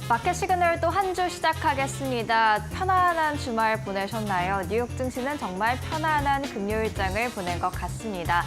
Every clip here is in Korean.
마켓 시그널 또 한 주 시작하겠습니다. 편안한 주말 보내셨나요? 뉴욕 증시는 정말 편안한 금요일장을 보낸 것 같습니다.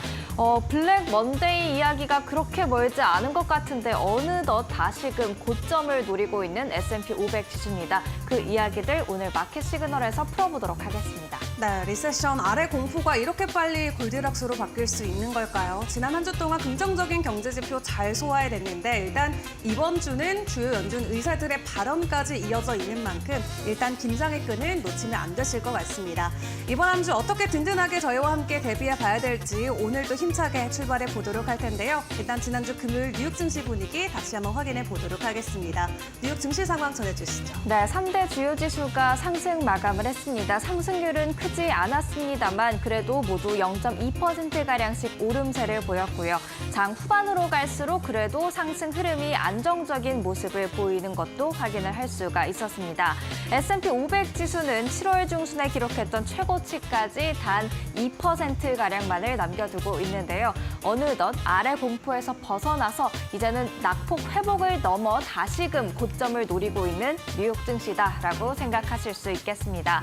블랙 먼데이 이야기가 그렇게 멀지 않은 것 같은데 어느덧 다시금 고점을 노리고 있는 S&P 500 지수입니다. 그 이야기들 오늘 마켓 시그널에서 풀어보도록 하겠습니다. 네, 리세션 아래 공포가 이렇게 빨리 골디락스로 바뀔 수 있는 걸까요? 지난 한 주 동안 긍정적인 경제 지표 잘 소화해냈는데 일단 이번 주는 주요 연준 의사들의 발언까지 이어져 있는 만큼 일단 긴장의 끈을 놓치면 안 되실 것 같습니다. 이번 한 주 어떻게 든든하게 저희와 함께 대비해 봐야 될지 오늘도 힘차게 출발해 보도록 할 텐데요. 일단 지난주 금요일 뉴욕 증시 분위기 다시 한번 확인해 보도록 하겠습니다. 뉴욕 증시 상황 전해주시죠. 네, 3대 주요 지수가 상승 마감을 했습니다. 상승률은 크지 않았습니다만 그래도 모두 0.2%가량씩 오름세를 보였고요. 장 후반으로 갈수록 그래도 상승 흐름이 안정적인 모습을 보이는 것도 확인을 할 수가 있었습니다. S&P 500 지수는 7월 중순에 기록했던 최고치까지 단 2%가량만을 남겨두고 있는데요. 어느덧 아래 공포에서 벗어나서 이제는 낙폭 회복을 넘어 다시금 고점을 노리고 있는 뉴욕 증시다라고 생각하실 수 있겠습니다.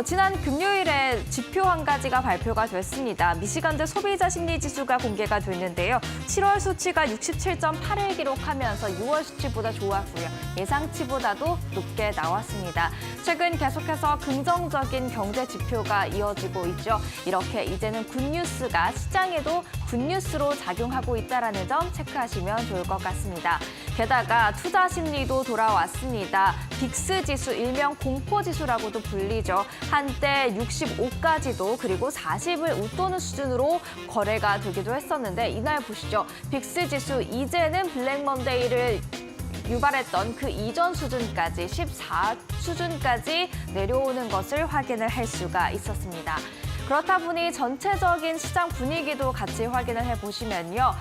지난 금요일에 지표 한 가지가 발표가 됐습니다. 미시간주 소비자 심리 지수가 공개가 됐는데요. 7월 수치가 67.8을 기록하면서 6월 수치보다 좋았고요. 예상치보다도 높게 나왔습니다. 최근 계속해서 긍정적인 경제 지표가 이어지고 있죠. 이렇게 이제는 굿뉴스가 시장에도 굿뉴스로 작용하고 있다는 점 체크하시면 좋을 것 같습니다. 게다가 투자 심리도 돌아왔습니다. 빅스 지수, 일명 공포 지수라고도 불리죠. 한때 65까지도 그리고 40을 웃도는 수준으로 거래가 되기도 했었는데 이날 보시죠. 빅스 지수 이제는 블랙 먼데이를 유발했던 그 이전 수준까지 14 수준까지 내려오는 것을 확인을 할 수가 있었습니다. 그렇다 보니 전체적인 시장 분위기도 같이 확인을 해보시면요.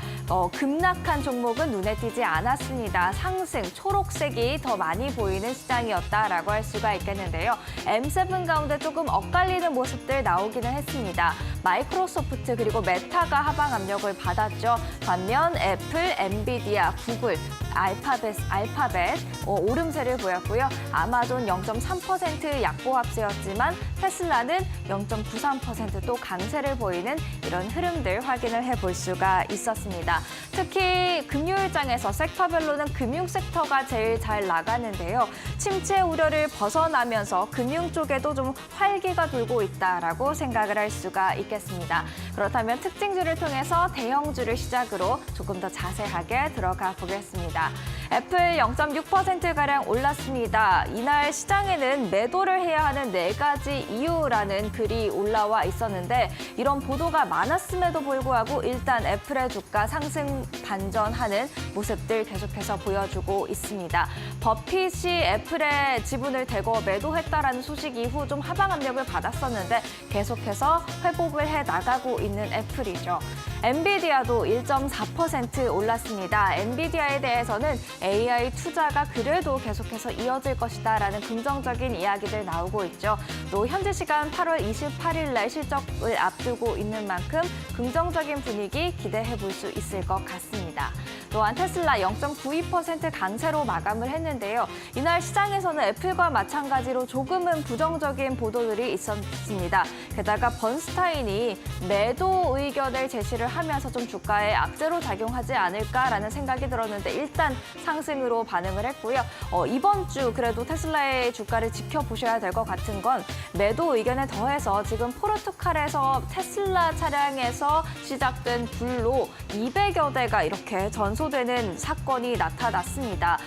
급락한 종목은 눈에 띄지 않았습니다. 상승, 초록색이 더 많이 보이는 시장이었다라고 할 수가 있겠는데요. M7 가운데 조금 엇갈리는 모습들 나오기는 했습니다. 마이크로소프트 그리고 메타가 하방 압력을 받았죠. 반면 애플, 엔비디아, 구글, 알파벳 오름세를 보였고요. 아마존 0.3% 약보 합세였지만 테슬라는 0.93%또 강세를 보이는 이런 흐름들 확인을 해볼 수가 있었습니다. 특히 금요일장에서 섹터별로는 금융 섹터가 제일 잘 나가는데요. 침체 우려를 벗어나면서 금융 쪽에도 좀 활기가 돌고 있다라고 생각을 할 수가 있겠습니다. 그렇다면 특징주를 통해서 대형주를 시작으로 조금 더 자세하게 들어가 보겠습니다. 애플 0.6%가량 올랐습니다. 이날 시장에는 매도를 해야 하는 4가지 이유라는 글이 올라와 있었는데 이런 보도가 많았음에도 불구하고 일단 애플의 주가 상승 반전하는 모습들 계속해서 보여주고 있습니다. 버핏이 애플의 지분을 대거 매도했다라는 소식 이후 좀 하방 압력을 받았었는데 계속해서 회복을 해 나가고 있는 애플이죠. 엔비디아도 1.4% 올랐습니다. 엔비디아에 대해서는 AI 투자가 그래도 계속해서 이어질 것이다라는 긍정적인 이야기들 나오고 있죠. 또 현지 시간 8월 28일 날 실적을 앞두고 있는 만큼 긍정적인 분위기 기대해 볼 수 있을 것 같습니다. 또한 테슬라 0.92% 강세로 마감을 했는데요. 이날 시장에서는 애플과 마찬가지로 조금은 부정적인 보도들이 있었습니다. 게다가 번스타인이 매도 의견을 제시를 하면서 좀 주가에 악재로 작용하지 않을까라는 생각이 들었는데 일단 상승으로 반응을 했고요. 이번 주 그래도 테슬라의 주가를 지켜보셔야 될 것 같은 건 매도 의견에 더해서 지금 포르투갈에서 테슬라 차량에서 시작된 불로 200여 대가 이렇게 전소되는 사건이 나타났습니다.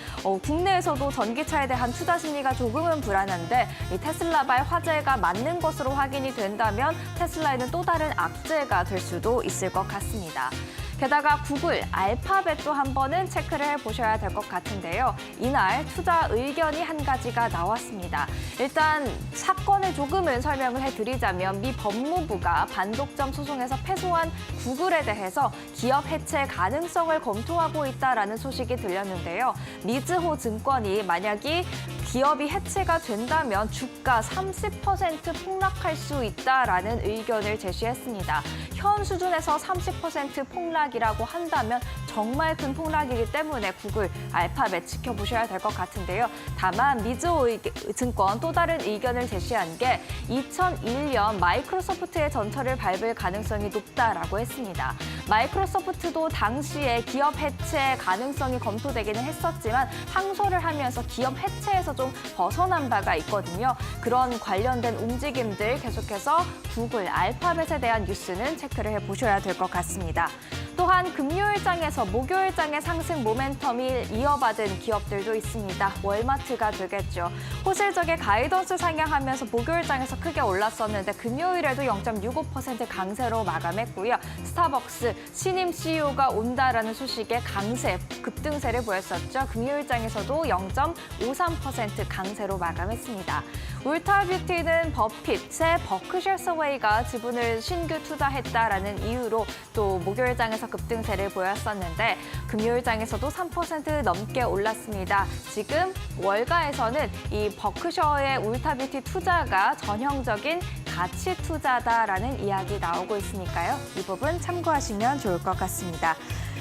국내에서도 전기차에 대한 투자 심리가 조금은 불안한데 이 테슬라발 화재가 맞는 것으로 확인이 된다면 테슬라에는 또 다른 악재가 될 수도 있을 것 같습니다. 게다가 구글, 알파벳도 한 번은 체크를 해보셔야 될 것 같은데요. 이날 투자 의견이 한 가지가 나왔습니다. 일단 사건을 조금은 설명을 해드리자면 미 법무부가 반독점 소송에서 패소한 구글에 대해서 기업 해체 가능성을 검토하고 있다라는 소식이 들렸는데요. 미즈호 증권이 만약에 기업이 해체가 된다면 주가 30% 폭락할 수 있다라는 의견을 제시했습니다. 현 수준에서 30% 폭락이라고 한다면 정말 큰 폭락이기 때문에 구글, 알파벳 지켜보셔야 될 것 같은데요. 다만 미즈호 증권 또 다른 의견을 제시한 게 2001년 마이크로소프트의 전철을 밟을 가능성이 높다라고 했습니다. 마이크로소프트도 당시에 기업 해체 가능성이 검토되기는 했었지만 항소를 하면서 기업 해체에서 좀 벗어난 바가 있거든요. 그런 관련된 움직임들 계속해서 구글, 알파벳에 대한 뉴스는 체크를 해보셔야 될 것 같습니다. 또한 금요일장에서 목요일장의 상승 모멘텀이 이어받은 기업들도 있습니다. 월마트가 되겠죠. 호실적의 가이던스 상향하면서 목요일장에서 크게 올랐었는데 금요일에도 0.65% 강세로 마감했고요. 스타벅스 신임 CEO가 온다라는 소식에 강세, 급등세를 보였었죠. 금요일장에서도 0.53% 강세로 마감했습니다. 울타뷰티는 버핏의 버크셔 서웨이가 지분을 신규 투자했다라는 이유로 또 목요일장에서 급등세를 보였었는데 금요일장에서도 3% 넘게 올랐습니다. 지금 월가에서는 이 버크셔의 울타뷰티 투자가 전형적인 가치 투자다라는 이야기 나오고 있으니까요. 이 부분 참고하시면 좋을 것 같습니다.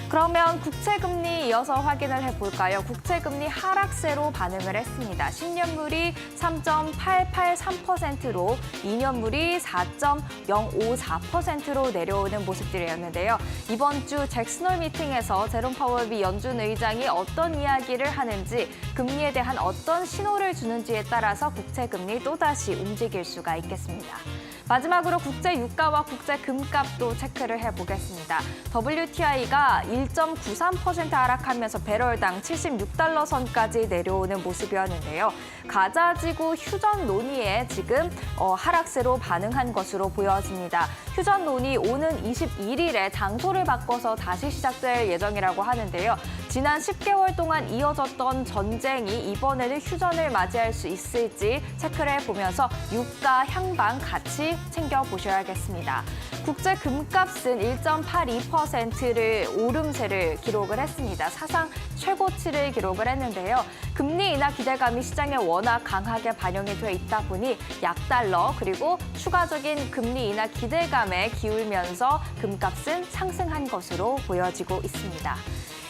그러면 국채금리 이어서 확인을 해볼까요? 국채금리 하락세로 반응을 했습니다. 10년물이 3.883%로 2년물이 4.054%로 내려오는 모습들이었는데요. 이번 주 잭슨홀 미팅에서 제롬 파월 미 연준 의장이 어떤 이야기를 하는지 금리에 대한 어떤 신호를 주는지에 따라서 국채금리 또다시 움직일 수가 있겠습니다. 마지막으로 국제 유가와 국제 금값도 체크를 해보겠습니다. WTI가 1.93% 하락하면서 배럴당 76달러 선까지 내려오는 모습이었는데요. 가자지구 휴전 논의에 지금 하락세로 반응한 것으로 보여집니다. 휴전 논의 오는 21일에 장소를 바꿔서 다시 시작될 예정이라고 하는데요. 지난 10개월 동안 이어졌던 전쟁이 이번에는 휴전을 맞이할 수 있을지 체크를 해보면서 유가 향방 같이 챙겨보셔야겠습니다. 국제 금값은 1.82%를 오름세를 기록을 했습니다. 사상 최고치를 기록을 했는데요. 금리 인하 기대감이 시장에 워낙 강하게 반영이 돼 있다 보니 약달러 그리고 추가적인 금리 인하 기대감에 기울면서 금값은 상승한 것으로 보여지고 있습니다.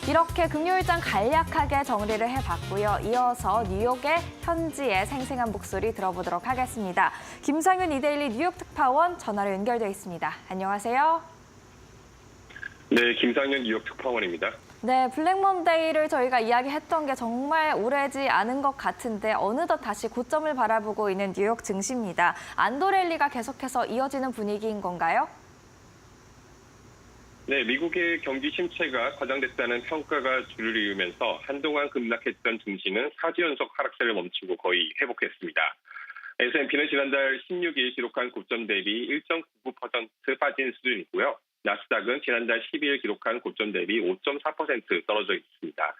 이렇게 금요일장 간략하게 정리를 해봤고요. 이어서 뉴욕의 현지의 생생한 목소리 들어보도록 하겠습니다. 김상윤 이데일리 뉴욕 특파원 전화로 연결돼 있습니다. 안녕하세요. 네, 김상윤 뉴욕 특파원입니다. 네, 블랙먼데이를 저희가 이야기했던 게 정말 오래지 않은 것 같은데 어느덧 다시 고점을 바라보고 있는 뉴욕 증시입니다. 안도 랠리가 계속해서 이어지는 분위기인 건가요? 네, 미국의 경기 침체가 과장됐다는 평가가 주를 이으면서 한동안 급락했던 증시는 4주 연속 하락세를 멈추고 거의 회복했습니다. S&P는 지난달 16일 기록한 고점 대비 1.99% 빠진 수준이고요. 나스닥은 지난달 12일 기록한 고점 대비 5.4% 떨어져 있습니다.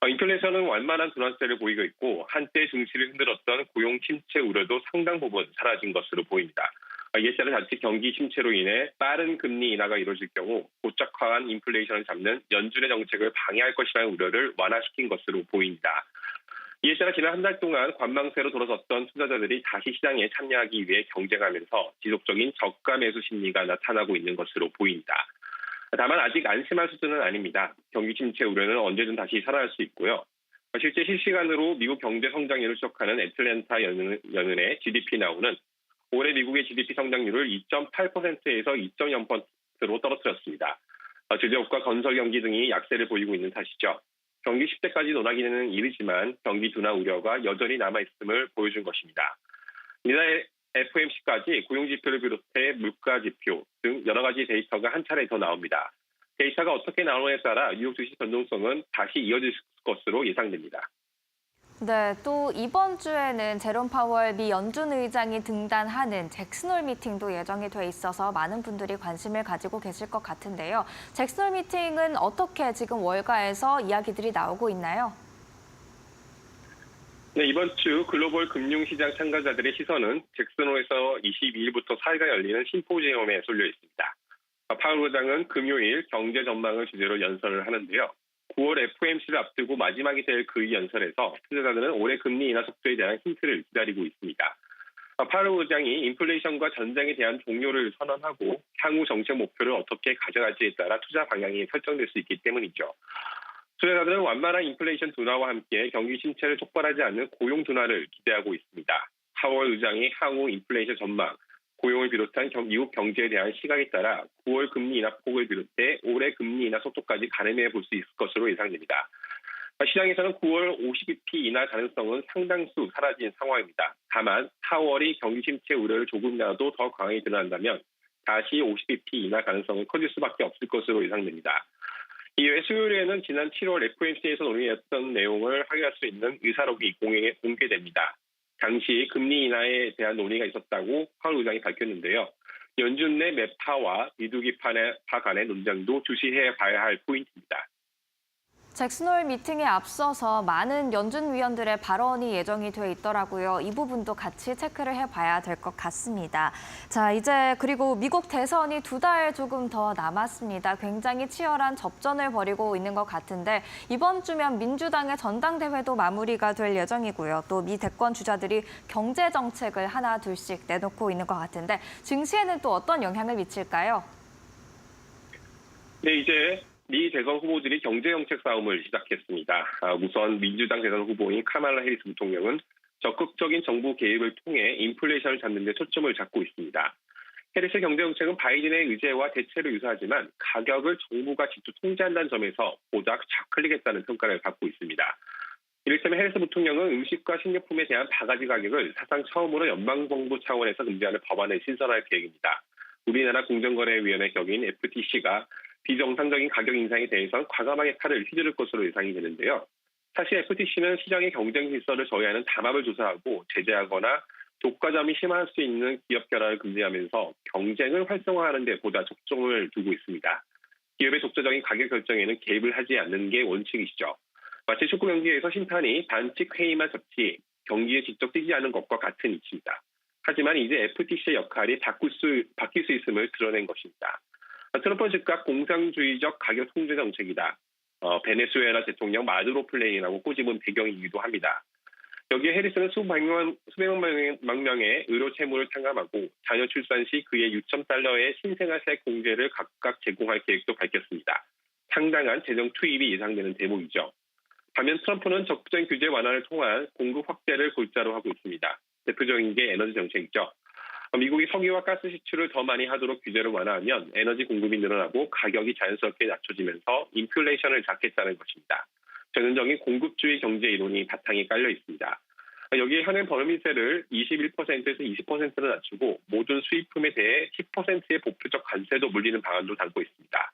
인플레이션은 완만한 둔화세를 보이고 있고 한때 증시를 흔들었던 고용 침체 우려도 상당 부분 사라진 것으로 보입니다. 이에 따라 자칫 경기 침체로 인해 빠른 금리 인하가 이루어질 경우 고착화한 인플레이션을 잡는 연준의 정책을 방해할 것이라는 우려를 완화시킨 것으로 보입니다. 이에 따라 지난 한 달 동안 관망세로 돌아섰던 투자자들이 다시 시장에 참여하기 위해 경쟁하면서 지속적인 저가 매수 심리가 나타나고 있는 것으로 보입니다. 다만 아직 안심할 수준은 아닙니다. 경기 침체 우려는 언제든 다시 살아날 수 있고요. 실제 실시간으로 미국 경제 성장률을 추적하는 애틀랜타 연은의 GDP 나우는 올해 미국의 GDP 성장률을 2.8%에서 2.0%로 떨어뜨렸습니다. 제조업과 건설 경기 등이 약세를 보이고 있는 탓이죠. 경기 10대까지 논하기는 이르지만 경기 둔화 우려가 여전히 남아있음을 보여준 것입니다. 이날 FOMC까지 고용지표를 비롯해 물가지표 등 여러 가지 데이터가 한 차례 더 나옵니다. 데이터가 어떻게 나오느냐에 따라 뉴욕 증시 변동성은 다시 이어질 것으로 예상됩니다. 네, 또 이번 주에는 제롬 파월 미 연준 의장이 등단하는 잭슨홀 미팅도 예정이 돼 있어서 많은 분들이 관심을 가지고 계실 것 같은데요. 잭슨홀 미팅은 어떻게 지금 월가에서 이야기들이 나오고 있나요? 네, 이번 주 글로벌 금융시장 참가자들의 시선은 잭슨홀에서 22일부터 4일간 열리는 심포지엄에 쏠려 있습니다. 파월 의장은 금요일 경제 전망을 주제로 연설을 하는데요. 9월 FOMC를 앞두고 마지막이 될 그 연설에서 투자자들은 올해 금리 인하 속도에 대한 힌트를 기다리고 있습니다. 파월 의장이 인플레이션과 전쟁에 대한 종료를 선언하고 향후 정책 목표를 어떻게 가져갈지에 따라 투자 방향이 설정될 수 있기 때문이죠. 투자자들은 완만한 인플레이션 둔화와 함께 경기 침체를 촉발하지 않는 고용 둔화를 기대하고 있습니다. 파월 의장의 향후 인플레이션 전망, 고용을 비롯한 미국 경제에 대한 시각에 따라 9월 금리 인하 폭을 비롯해 올해 금리 인하 속도까지 가늠해 볼 수 있을 것으로 예상됩니다. 시장에서는 9월 50bp 인하 가능성은 상당수 사라진 상황입니다. 다만 4월이 경기 침체 우려를 조금이라도 더 강하게 드러난다면 다시 50bp 인하 가능성은 커질 수밖에 없을 것으로 예상됩니다. 이외에 수요일에는 지난 7월 FOMC에서 논의했던 내용을 확인할 수 있는 의사록이 공개됩니다. 당시 금리 인하에 대한 논의가 있었다고 파월 의장이 밝혔는데요. 연준 내 매파와 미두기파 간의 논쟁도 주시해 봐야 할 포인트입니다. 잭슨홀 미팅에 앞서서 많은 연준 위원들의 발언이 예정이 돼 있더라고요. 이 부분도 같이 체크를 해봐야 될 것 같습니다. 자, 이제 그리고 미국 대선이 2달 조금 더 남았습니다. 굉장히 치열한 접전을 벌이고 있는 것 같은데 이번 주면 민주당의 전당대회도 마무리가 될 예정이고요. 또 미 대권 주자들이 경제 정책을 하나 둘씩 내놓고 있는 것 같은데 증시에는 또 어떤 영향을 미칠까요? 네, 이제 미 대선 후보들이 경제정책 싸움을 시작했습니다. 우선 민주당 대선 후보인 카말라 해리스 부통령은 적극적인 정부 개입을 통해 인플레이션을 잡는 데 초점을 잡고 있습니다. 해리스 경제정책은 바이든의 의제와 대체로 유사하지만 가격을 정부가 직접 통제한다는 점에서 보다 좌클릭했다는 평가를 받고 있습니다. 이를테면 해리스 부통령은 음식과 식료품에 대한 바가지 가격을 사상 처음으로 연방정부 차원에서 금지하는 법안을 신설할 계획입니다. 우리나라 공정거래위원회 격인 FTC가 비정상적인 가격 인상에 대해선 과감하게 칼을 휘두를 것으로 예상이 되는데요. 사실 FTC는 시장의 경쟁 질서를 저해하는 담합을 조사하고 제재하거나 독과점이 심할 수 있는 기업 결합을 금지하면서 경쟁을 활성화하는 데 보다 초점을 두고 있습니다. 기업의 독자적인 가격 결정에는 개입을 하지 않는 게 원칙이시죠. 마치 축구 경기에서 심판이 반칙 회의만 접지 경기에 직접 뛰지 않은 것과 같은 이치입니다. 하지만 이제 FTC의 역할이 바뀔 수 있음을 드러낸 것입니다. 트럼프 즉각 공산주의적 가격 통제 정책이다. 베네수엘라 대통령 마두로 플레이라고 꼬집은 배경이기도 합니다. 여기에 해리스는 수백만 명의 의료 채무를 탕감하고 자녀 출산 시 그의 6천 달러의 신생아세 공제를 각각 제공할 계획도 밝혔습니다. 상당한 재정 투입이 예상되는 대목이죠. 반면 트럼프는 적극적인 규제 완화를 통한 공급 확대를 골자로 하고 있습니다. 대표적인 게 에너지 정책이죠. 미국이 석유와 가스 시출을 더 많이 하도록 규제를 완화하면 에너지 공급이 늘어나고 가격이 자연스럽게 낮춰지면서 인플레이션을 잡겠다는 것입니다. 전형적인 공급주의 경제 이론이 바탕에 깔려 있습니다. 여기에 현행 법인세를 21%에서 20%로 낮추고 모든 수입품에 대해 10%의 보편적 관세도 물리는 방안도 담고 있습니다.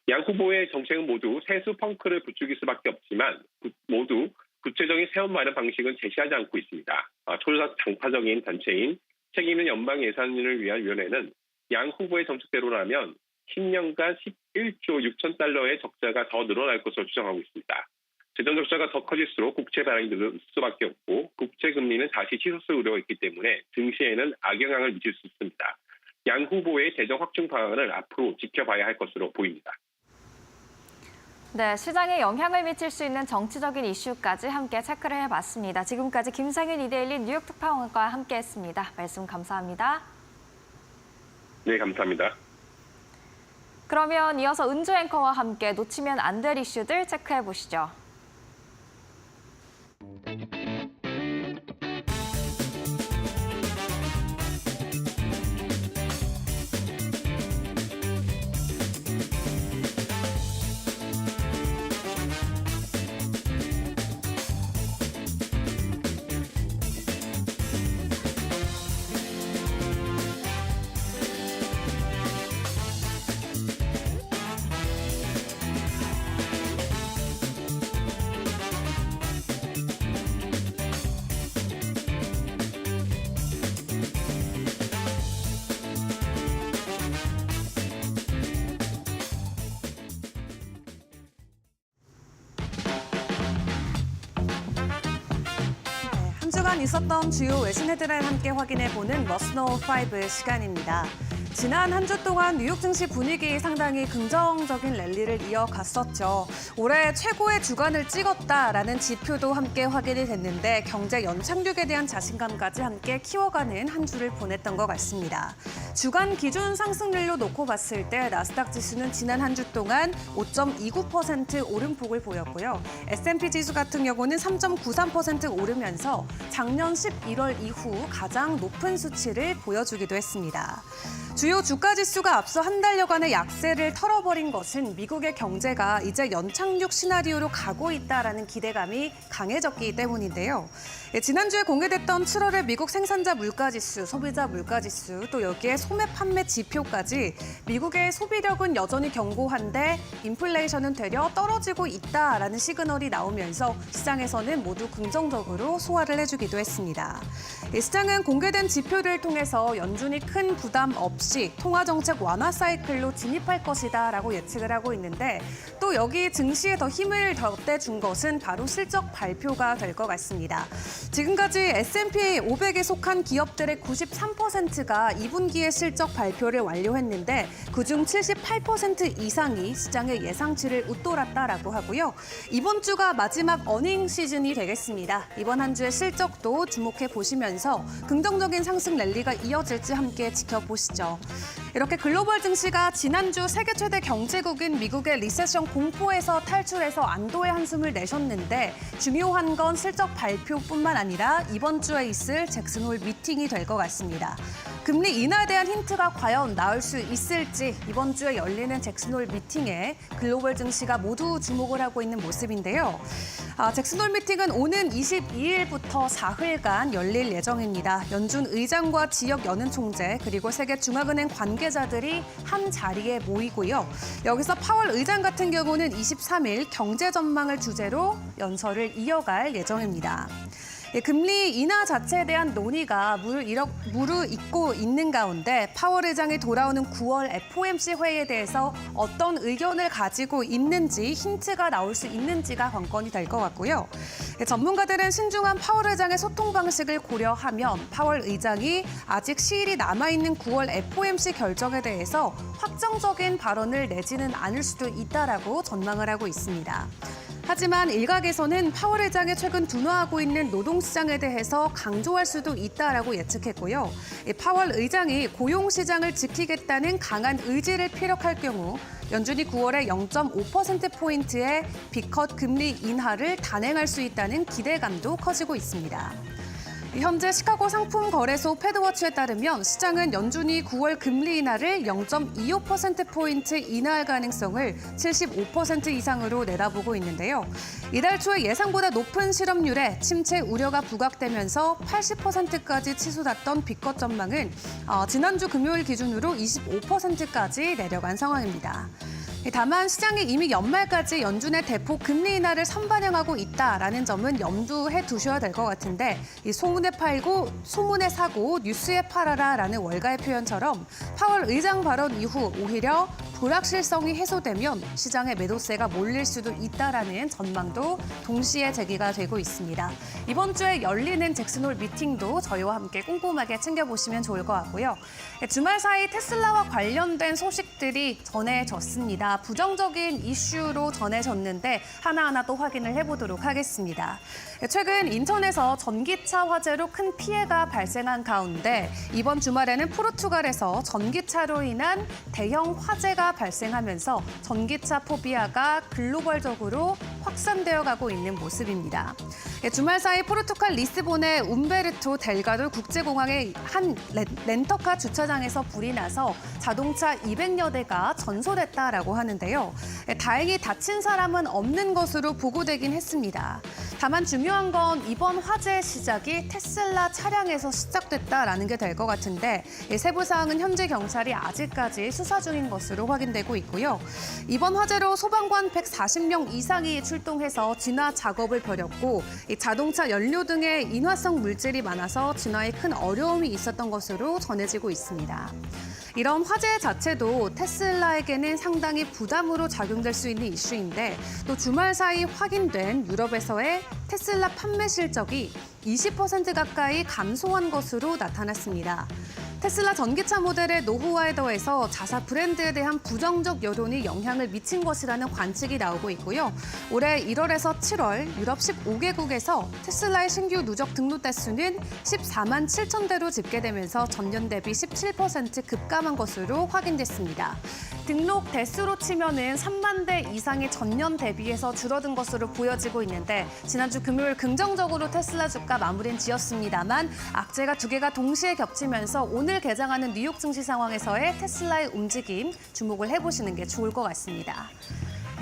양 후보의 정책은 모두 세수 펑크를 부추길 수밖에 없지만 모두 구체적인 세원 마련 방식은 제시하지 않고 있습니다. 초장파적인 단체인 책임있는 연방 예산을 위한 위원회는 양 후보의 정책대로라면 10년간 11조 6천 달러의 적자가 더 늘어날 것으로 추정하고 있습니다. 재정 적자가 더 커질수록 국채 발행이 늘 수밖에 없고 국채 금리는 다시 치솟을 우려가 있기 때문에 증시에는 악영향을 미칠 수 있습니다. 양 후보의 재정 확충 방안을 앞으로 지켜봐야 할 것으로 보입니다. 네, 시장에 영향을 미칠 수 있는 정치적인 이슈까지 함께 체크를 해봤습니다. 지금까지 김상윤 이데일리 뉴욕 특파원과 함께했습니다. 말씀 감사합니다. 네, 감사합니다. 그러면 이어서 은주 앵커와 함께 놓치면 안 될 이슈들 체크해보시죠. 한 주간 있었던 주요 외신 헤드라인 함께 확인해보는 머스노 5 시간입니다. 지난 한 주 동안 뉴욕 증시 분위기 상당히 긍정적인 랠리를 이어갔었죠. 올해 최고의 주간을 찍었다라는 지표도 함께 확인이 됐는데 경제 연착륙에 대한 자신감까지 함께 키워가는 한 주를 보냈던 것 같습니다. 주간 기준 상승률로 놓고 봤을 때 나스닥 지수는 지난 한 주 동안 5.29% 오름폭을 보였고요. S&P 지수 같은 경우는 3.93% 오르면서 작년 11월 이후 가장 높은 수치를 보여주기도 했습니다. 주요 주가 지수가 앞서 한 달여간의 약세를 털어버린 것은 미국의 경제가 이제 연착륙 시나리오로 가고 있다라는 기대감이 강해졌기 때문인데요. 지난주에 공개됐던 7월의 미국 생산자 물가지수, 소비자 물가지수, 또 여기에 소매 판매 지표까지 미국의 소비력은 여전히 견고한데 인플레이션은 되려 떨어지고 있다라는 시그널이 나오면서 시장에서는 모두 긍정적으로 소화를 해주기도 했습니다. 시장은 공개된 지표를 통해서 연준이 큰 부담 없이 통화정책 완화 사이클로 진입할 것이다라고 예측을 하고 있는데 또 여기 증시에 더 힘을 덧대준 것은 바로 실적 발표가 될 것 같습니다. 지금까지 S&P 500에 속한 기업들의 93%가 2분기의 실적 발표를 완료했는데 그중 78% 이상이 시장의 예상치를 웃돌았다라고 하고요. 이번 주가 마지막 어닝 시즌이 되겠습니다. 이번 한 주의 실적도 주목해 보시면서 긍정적인 상승 랠리가 이어질지 함께 지켜보시죠. 이렇게 글로벌 증시가 지난주 세계 최대 경제국인 미국의 리세션 공포에서 탈출해서 안도의 한숨을 내셨는데 중요한 건 실적 발표뿐만 아니라 이번 주에 있을 잭슨홀 미팅이 될 것 같습니다. 금리 인하에 대한 힌트가 과연 나올 수 있을지 이번 주에 열리는 잭슨홀 미팅에 글로벌 증시가 모두 주목을 하고 있는 모습인데요. 잭슨홀 미팅은 오는 22일부터 사흘간 열릴 예정입니다. 연준 의장과 지역 연은 총재 그리고 세계 중앙은행 관계자들이 한 자리에 모이고요. 여기서 파월 의장 같은 경우는 23일 경제 전망을 주제로 연설을 이어갈 예정입니다. 금리 인하 자체에 대한 논의가 무르익고 있는 가운데 파월 의장이 돌아오는 9월 FOMC 회의에 대해서 어떤 의견을 가지고 있는지 힌트가 나올 수 있는지가 관건이 될 것 같고요. 전문가들은 신중한 파월 의장의 소통 방식을 고려하면 파월 의장이 아직 시일이 남아있는 9월 FOMC 결정에 대해서 확정적인 발언을 내지는 않을 수도 있다라고 전망을 하고 있습니다. 하지만 일각에서는 파월 의장이 최근 둔화하고 있는 노동시장에 대해서 강조할 수도 있다라고 예측했고요. 파월 의장이 고용시장을 지키겠다는 강한 의지를 피력할 경우 연준이 9월에 0.5%포인트의 빅컷 금리 인하를 단행할 수 있다는 기대감도 커지고 있습니다. 현재 시카고 상품거래소 패드워치에 따르면 시장은 연준이 9월 금리 인하를 0.25%포인트 인하할 가능성을 75% 이상으로 내다보고 있는데요. 이달 초에 예상보다 높은 실업률에 침체 우려가 부각되면서 80%까지 치솟았던 빅컷 전망은 지난주 금요일 기준으로 25%까지 내려간 상황입니다. 다만 시장이 이미 연말까지 연준의 대폭 금리 인하를 선반영하고 있다라는 점은 염두해 두셔야 될 것 같은데 이 소문에 팔고 소문에 사고 뉴스에 팔아라라는 월가의 표현처럼 파월 의장 발언 이후 오히려 불확실성이 해소되면 시장의 매도세가 몰릴 수도 있다라는 전망도 동시에 제기가 되고 있습니다. 이번 주에 열리는 잭슨홀 미팅도 저희와 함께 꼼꼼하게 챙겨보시면 좋을 것 같고요. 주말 사이 테슬라와 관련된 소식들이 전해졌습니다. 부정적인 이슈로 전해졌는데 하나하나 또 확인을 해보도록 하겠습니다. 최근 인천에서 전기차 화재로 큰 피해가 발생한 가운데 이번 주말에는 포르투갈에서 전기차로 인한 대형 화재가 발생하면서 전기차 포비아가 글로벌적으로 확산되어 가고 있는 모습입니다. 주말 사이 포르투갈 리스본의 움베르토 델가도 국제공항의 한 렌터카 주차장에서 불이 나서 자동차 200여 대가 전소됐다라고 하는데요. 다행히 다친 사람은 없는 것으로 보고되긴 했습니다. 다만 중요한 건 이번 화재의 시작이 테슬라 차량에서 시작됐다라는 게 될 것 같은데 세부 사항은 현재 경찰이 아직까지 수사 중인 것으로 확인되고 있고요. 이번 화재로 소방관 140명 이상이 출동해서 진화 작업을 벌였고 자동차 연료 등의 인화성 물질이 많아서 진화에 큰 어려움이 있었던 것으로 전해지고 있습니다. 이런 화재 자체도 테슬라에게는 상당히 부담으로 작용될 수 있는 이슈인데 또 주말 사이 확인된 유럽에서의 테슬라 판매 실적이 20% 가까이 감소한 것으로 나타났습니다. 테슬라 전기차 모델의 노후화에 더해서 자사 브랜드에 대한 부정적 여론이 영향을 미친 것이라는 관측이 나오고 있고요. 올해 1월에서 7월 유럽 15개국에서 테슬라의 신규 누적 등록 대수는 14만 7천 대로 집계되면서 전년 대비 17% 급감한 것으로 확인됐습니다. 등록 대수로 치면은 3만 대 이상이 전년 대비해서 줄어든 것으로 보여지고 있는데 지난주 금요일 긍정적으로 테슬라 주가 마무리는 지었습니다만 악재가 두 개가 동시에 겹치면서 오늘 개장하는 뉴욕 증시 상황에서의 테슬라의 움직임 주목을 해보시는 게 좋을 것 같습니다.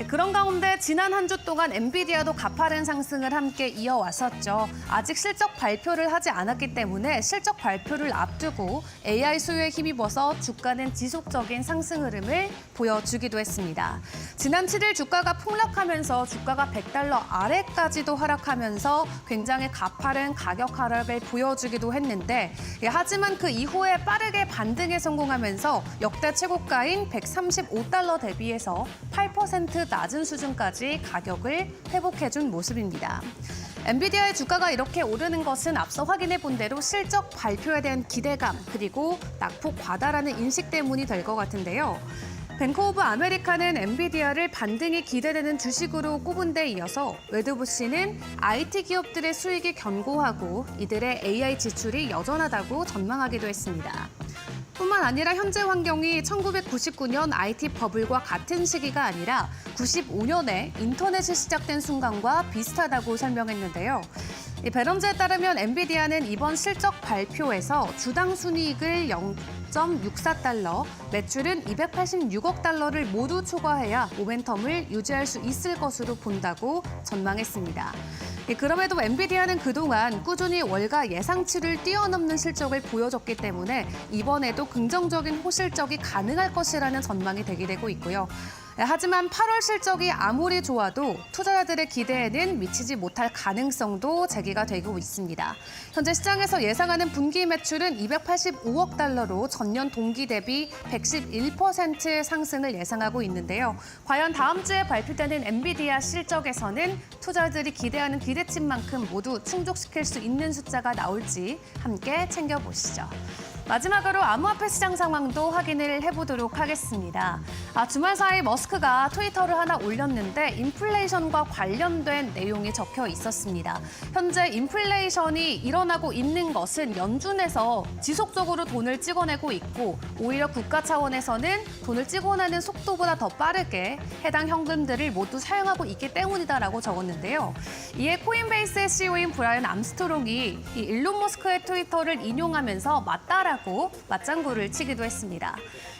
그런 가운데 지난 한 주 동안 엔비디아도 가파른 상승을 함께 이어왔었죠. 아직 실적 발표를 하지 않았기 때문에 실적 발표를 앞두고 AI 수요에 힘입어서 주가는 지속적인 상승 흐름을 보여주기도 했습니다. 지난 7일 주가가 폭락하면서 주가가 $100 아래까지도 하락하면서 굉장히 가파른 가격 하락을 보여주기도 했는데 하지만 그 이후에 빠르게 반등에 성공하면서 역대 최고가인 $135 대비해서 8% 낮은 수준까지 가격을 회복해준 모습입니다. 엔비디아의 주가가 이렇게 오르는 것은 앞서 확인해 본 대로 실적 발표에 대한 기대감 그리고 낙폭 과다라는 인식 때문이 될 것 같은데요. 뱅크 오브 아메리카는 엔비디아를 반등이 기대되는 주식으로 꼽은 데 이어서 웨드부시는 IT 기업들의 수익이 견고하고 이들의 AI 지출이 여전하다고 전망하기도 했습니다. 뿐만 아니라 현재 환경이 1999년 IT 버블과 같은 시기가 아니라 95년에 인터넷이 시작된 순간과 비슷하다고 설명했는데요. 베럼즈에 따르면 엔비디아는 이번 실적 발표에서 주당 순이익을 0.64달러, 매출은 286억 달러를 모두 초과해야 모멘텀을 유지할 수 있을 것으로 본다고 전망했습니다. 그럼에도 엔비디아는 그동안 꾸준히 월가 예상치를 뛰어넘는 실적을 보여줬기 때문에 이번에도 긍정적인 호실적이 가능할 것이라는 전망이 대기되고 있고요. 하지만 8월 실적이 아무리 좋아도 투자자들의 기대에는 미치지 못할 가능성도 제기가 되고 있습니다. 현재 시장에서 예상하는 분기 매출은 285억 달러로 전년 동기 대비 111% 상승을 예상하고 있는데요. 과연 다음 주에 발표되는 엔비디아 실적에서는 투자자들이 기대하는 기대치만큼 모두 충족시킬 수 있는 숫자가 나올지 함께 챙겨보시죠. 마지막으로 암호화폐 시장 상황도 확인을 해보도록 하겠습니다. 주말 사이 머스크가 트위터를 하나 올렸는데 인플레이션과 관련된 내용이 적혀 있었습니다. 현재 인플레이션이 일어나고 있는 것은 연준에서 지속적으로 돈을 찍어내고 있고 오히려 국가 차원에서는 돈을 찍어내는 속도보다 더 빠르게 해당 현금들을 모두 사용하고 있기 때문이다라고 적었는데요. 이에 코인베이스의 CEO인 브라이언 암스트롱이 이 일론 머스크의 트위터를 인용하면서 맞다라고 맞장구를 치기도 했습니다.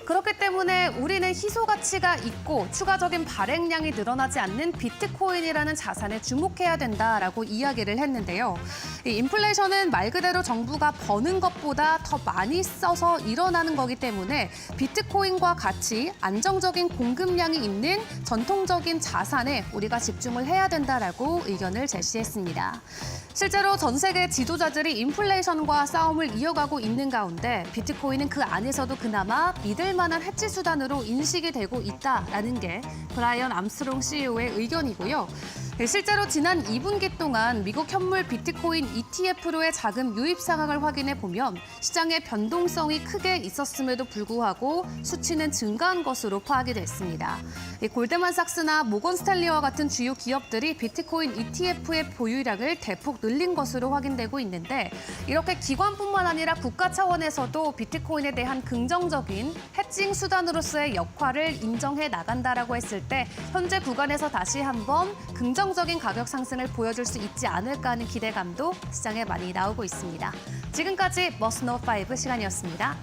그렇기 때문에 우리는 희소 가치가 있고 추가적인 발행량이 늘어나지 않는 비트코인이라는 자산에 주목해야 된다라고 이야기를 했는데요. 이 인플레이션은 말 그대로 정부가 버는 것보다 더 많이 써서 일어나는 거기 때문에 비트코인과 같이 안정적인 공급량이 있는 전통적인 자산에 우리가 집중을 해야 된다라고 의견을 제시했습니다. 실제로 전 세계 지도자들이 인플레이션과 싸움을 이어가고 있는 가운데 비트코인은 그 안에서도 그나마 믿을 만한 해지 수단으로 인식이 되고 있다라는 게 브라이언 암스트롱 CEO의 의견이고요. 실제로 지난 2분기 동안 미국 현물 비트코인 ETF로의 자금 유입 상황을 확인해 보면 시장의 변동성이 크게 있었음에도 불구하고 수치는 증가한 것으로 파악이 됐습니다. 골드만삭스나 모건스탠리와 같은 주요 기업들이 비트코인 ETF의 보유량을 대폭 늘린 것으로 확인되고 있는데 이렇게 기관뿐만 아니라 국가 차원에서도 비트코인에 대한 긍정적인 해칭 수단으로서의 역할을 인정해 나간다라고 했을 때 현재 구간에서 다시 한번 긍정적인 가격 상승을 보여줄 수 있지 않을까 하는 기대감도 시장에 많이 나오고 있습니다. 지금까지 머스노5 시간이었습니다.